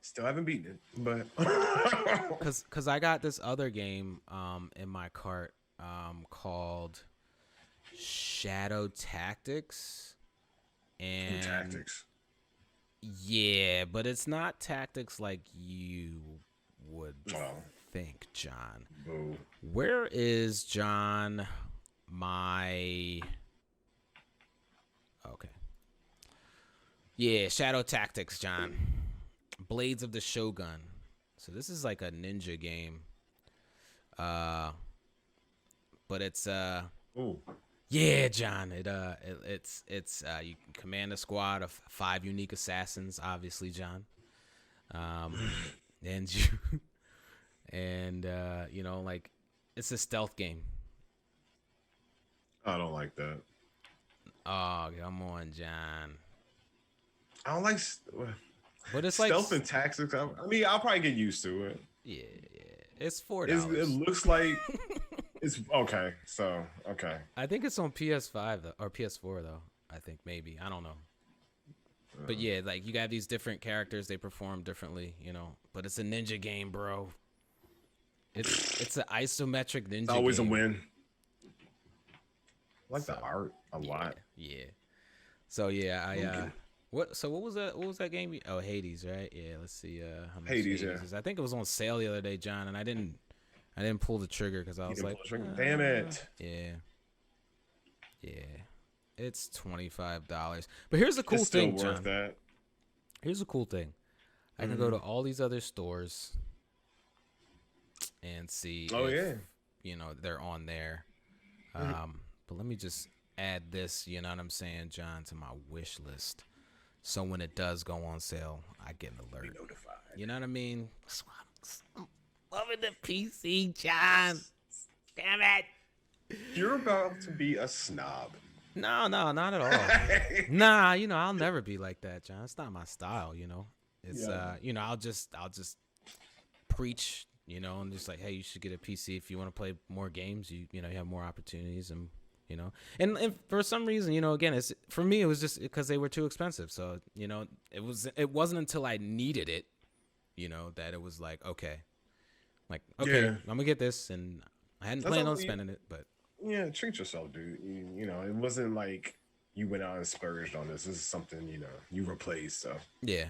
Still haven't beaten it, but cause I got this other game in my cart called Shadow Tactics, and tactics. Yeah, but it's not tactics like you would think, John. Boo. Where is John? My okay. Yeah, Shadow Tactics, John. Blades of the Shogun. So this is like a ninja game. But it's Ooh. yeah, John. It's you can command a squad of 5 unique assassins, obviously, John. And you and like it's a stealth game. I don't like that. Oh, come on, John. I don't like But it's like, stealth and tactics. I mean, I'll probably get used to it. yeah, yeah. It's It $4. looks like it's okay. So okay. I think it's on PS5 though, or PS4 though. I think maybe. I don't know. But yeah, like you got these different characters, they perform differently, you know. But it's a ninja game, bro. It's an isometric ninja. It's always game. a win. I like the art a lot. Yeah. So yeah, what was that? What was that game? Oh, Hades, right? Yeah. Let's see. How much Hades, is. I think it was on sale the other day, John, and I didn't pull the trigger because I was like, damn it. Yeah. It's $25. But here's the cool thing, still worth John. that. Here's the cool thing. I can go to all these other stores and see if, you know, they're on there. But let me just add this, you know what I'm saying, John, to my wish list. So when it does go on sale, I get an alert. Be notified. You know what I mean? I'm loving the PC, John. Damn it. You're about to be a snob. No, not at all. Nah, you know, I'll never be like that, John. It's not my style, you know. It's you know, I'll just preach, you know, and just like, hey, you should get a PC if you want to play more games. You know, you have more opportunities, and you know, and for some reason, you know, again, it's for me, it was just because they were too expensive. So you know, it wasn't until I needed it, you know, that it was like, okay, I'm gonna get this, and I hadn't planned on spending it, but. Yeah, treat yourself, dude. You know, it wasn't like you went out and splurged on this. This is something, you know, you replaced. So yeah.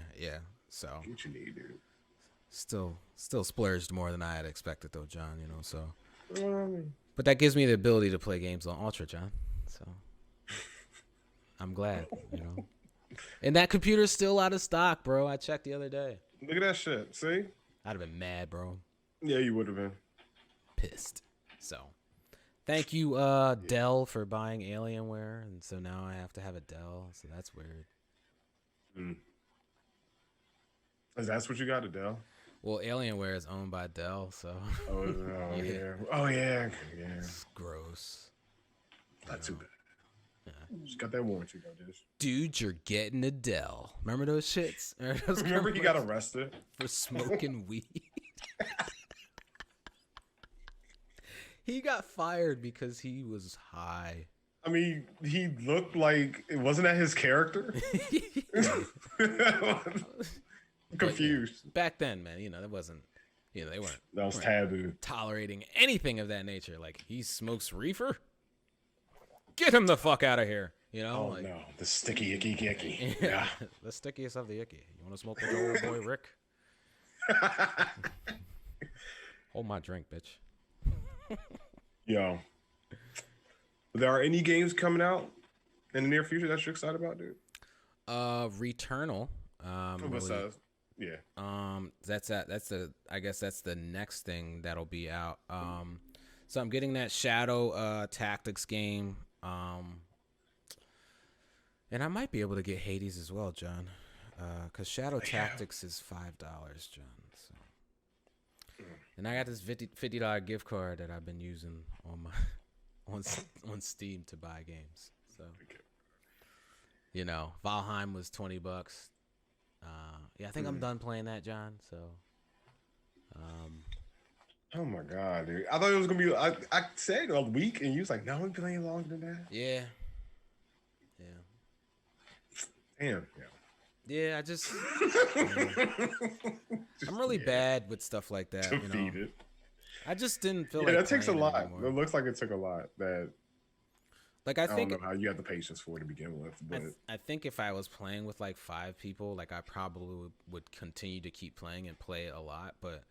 So get what you need, dude. Still splurged more than I had expected, though, John. You know, so. You know what I mean? But that gives me the ability to play games on Ultra, John. So I'm glad, you know. And that computer's still out of stock, bro. I checked the other day. Look at that shit. See? I'd have been mad, bro. Yeah, you would have been pissed. So. Thank you, Dell, for buying Alienware, and so now I have to have a Dell, so that's weird. Is that what you got, a Dell? Well, Alienware is owned by Dell, so. Oh yeah. It's gross. Not too bad. Yeah. Just got that warranty, though, dude. You're getting a Dell. Remember those shits? Remember he got arrested for smoking weed. He got fired because he was high. I mean, he looked like it wasn't that his character. Confused. Back then, man, you know, that wasn't, you know, they weren't. That was taboo. Tolerating anything of that nature. Like, he smokes reefer? Get him the fuck out of here. You know? Oh, like, no. The sticky, icky. Yeah. The stickiest of the icky. You want to smoke with the old boy Rick? Hold my drink, bitch. Yo, there are any games coming out in the near future that you're excited about, dude? Returnal. Besides, yeah. I guess that's the next thing that'll be out. So I'm getting that Shadow Tactics game. And I might be able to get Hades as well, John. Because Shadow Tactics is $5, John. So. And I got this $50 gift card that I've been using on my on Steam to buy games. So, you know, Valheim was $20. Yeah, I think I'm done playing that, John. So, oh my god, dude! I thought it was gonna be. I said a week, and you was like, "No, I'm playing longer than that." Yeah. Damn. Yeah, I just I'm really bad with stuff like that. Defeated. You know? I just didn't feel like that takes a lot. Anymore. It looks like it took a lot. That like I think don't know how you have the patience for it to begin with. But I think if I was playing with like 5 people, like I probably would continue to keep playing and play it a lot. But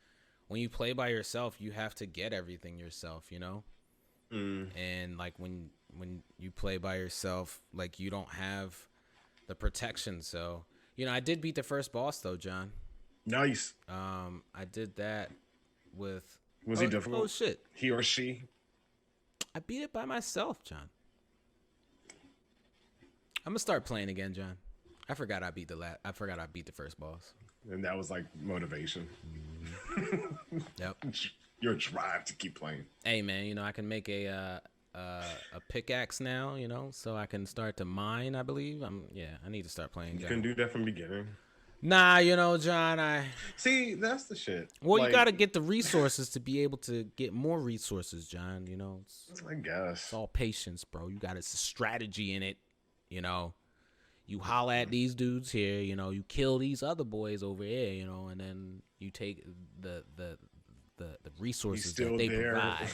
when you play by yourself, you have to get everything yourself, you know. And like when you play by yourself, like you don't have the protection. So you know, I did beat the first boss though, John. Nice. I did that with. Was he difficult? Oh shit. He or she? I beat it by myself, John. I'm gonna start playing again, John. I forgot I beat the first boss. And that was like motivation. Yep. Your drive to keep playing. Hey man, you know I can make a a pickaxe now, you know, so I can start to mine. I believe I need to start playing. You can do that from the beginning. Nah, you know, John, I see that's the shit. Well, like, you got to get the resources to be able to get more resources, John. You know, I guess it's all patience, bro. You got a strategy in it. You know, you holla at these dudes here. You know, you kill these other boys over here. You know, and then you take the resources that they provide.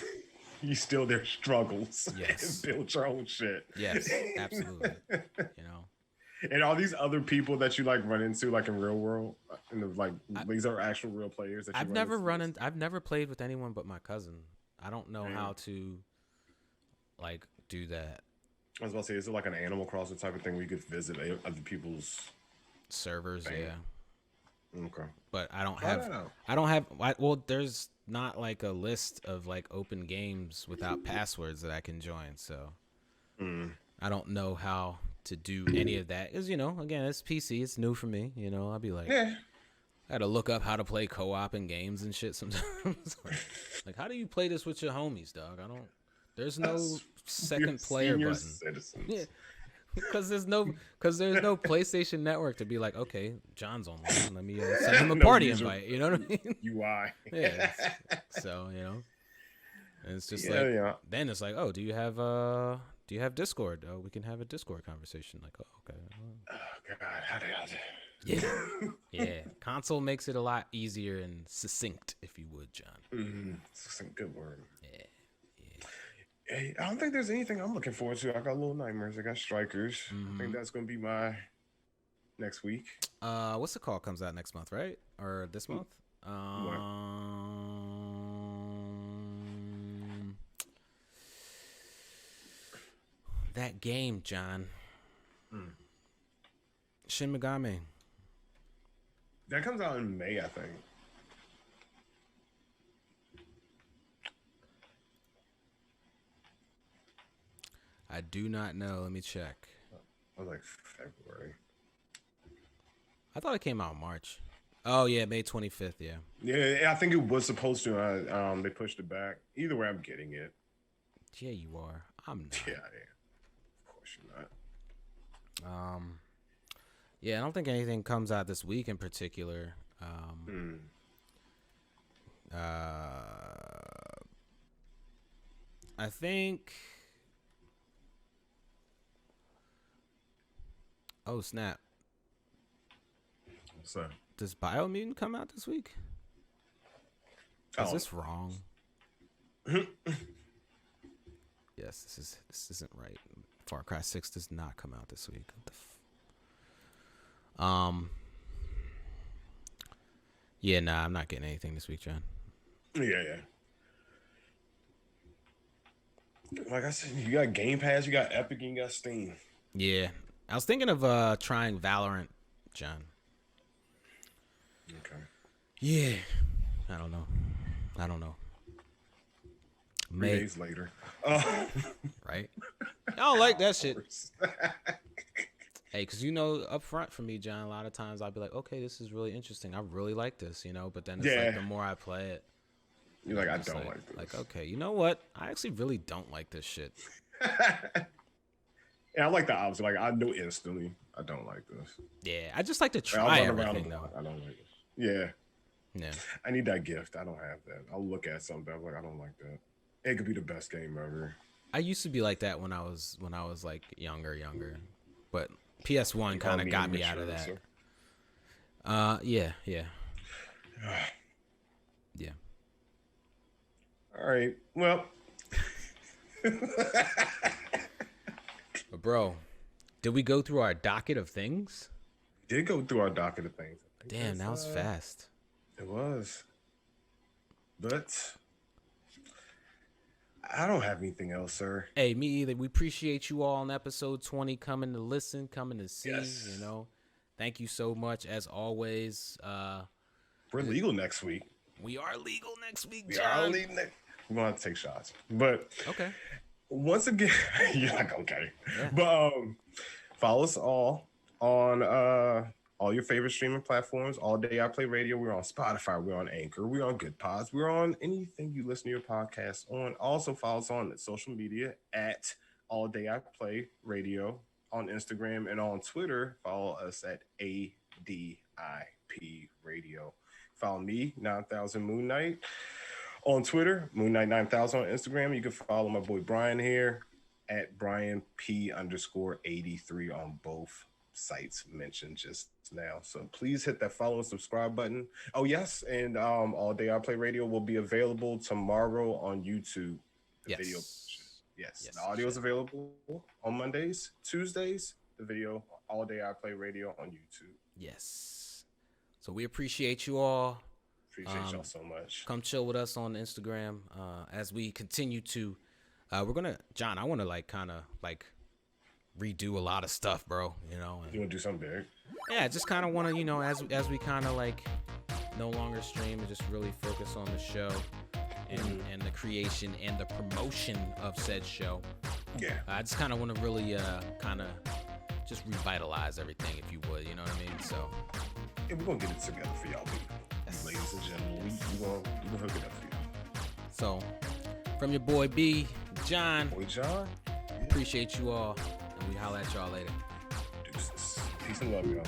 You still their struggles. Yes. And build your own shit. Yes, absolutely. You know. And all these other people that you like run into like in real world, and like these are actual real players that you I've never played with anyone but my cousin. I don't know how to like do that. I was about to say, is it like an Animal Crossing type of thing where you could visit other people's servers? thing? Yeah. Okay. But I don't have. Well, there's not like a list of like open games without passwords that I can join. So I don't know how to do any of that, because, you know, again, it's PC, it's new for me, you know. I'll be like, I gotta look up how to play co-op in games and shit sometimes. Like, how do you play this with your homies, dog? There's no second player button. Citizens. Yeah, because there's no PlayStation Network to be like, okay, John's online, let me send him a party invite, you know what I mean? UI. Yeah, so, you know, and it's just then it's like, oh, do you have Discord? Oh, we can have a Discord conversation. Like, oh, okay. Oh God, how did I? Yeah, yeah. Console makes it a lot easier and succinct, if you would, John. Succinct, good word. Yeah. Hey, I don't think there's anything I'm looking forward to. I got Little Nightmares. I got Strikers. I think that's gonna be my next week. What's it called? Comes out next month, right? Or this month? That game, John. Shin Megami. That comes out in May, I think. I do not know. Let me check. I was like February. I thought it came out in March. Oh yeah, May 25th. Yeah. Yeah, I think it was supposed to. They pushed it back. Either way, I'm getting it. Yeah, you are. I'm not. Yeah, I am. Of course you're not. Yeah, I don't think anything comes out this week in particular. I think. Oh snap! What's that? Does Biomutant come out this week? Is this wrong? Yes, this isn't right. Far Cry 6 does not come out this week. What the yeah, nah, I'm not getting anything this week, John. Yeah. Like I said, you got Game Pass, you got Epic, and you got Steam. Yeah, I was thinking of trying Valorant, John. Okay. Yeah, I don't know. 3 days later. Right? I don't like that shit. Hey, because, you know, up front for me, John, a lot of times I'll be like, okay, this is really interesting. I really like this, you know? But then it's like the more I play it, you're like, I don't like this. Like, okay, you know what? I actually really don't like this shit. Yeah, I like the opposite. Like, I know instantly I don't like this. Yeah, I just like to try everything, though. I don't like it. Yeah. Yeah. I need that gift. I don't have that. I'll look at something. I'm like, I don't like that. It could be the best game ever. I used to be like that when I was like younger, but PS1 kind of got me out of that. So. Yeah. All right. Well. But bro, did we go through our docket of things? We did go through our docket of things. Damn, that was fast. It was. But I don't have anything else, sir. Hey, me either. We appreciate you all on episode 20 coming to listen, coming to see, you know. Thank you so much, as always. We're legal next week. We are legal next week, We John. are legal next. We're going to have to take shots. But okay. Once again, you're like, okay. Yeah. But follow us all on all your favorite streaming platforms. All Day I Play Radio. We're on Spotify. We're on Anchor. We're on Good Pods. We're on anything you listen to your podcast on. Also follow us on social media at All Day I Play Radio on Instagram and on Twitter. Follow us at ADIP Radio. Follow me, 9000 Moon Knight, on Twitter, Moon Knight 9000 on Instagram. You can follow my boy Brian here at Brian P_83 on both sites mentioned just now. So please hit that follow and subscribe button. Oh yes, and All Day I Play Radio will be available tomorrow on YouTube. The video. Yes. The audio is available on Mondays, Tuesdays. The video, All Day I Play Radio on YouTube. Yes. So we appreciate you all. Appreciate y'all so much. Come chill with us on Instagram as we continue to. We're gonna, John. I want to kind of redo a lot of stuff, bro. You know. You want to do something big? Yeah, just kind of want to, as we kind of no longer stream and just really focus on the show and the creation and the promotion of said show. Yeah. I just kind of want to really kind of just revitalize everything, if you would. You know what I mean? So. Yeah, we're gonna get it together for y'all people. Yes. Ladies and gentlemen, we're gonna hook it up for you. So, from your boy B, John. Boy John. Appreciate you all, and we holla at y'all later. Deuces. Peace and love, y'all.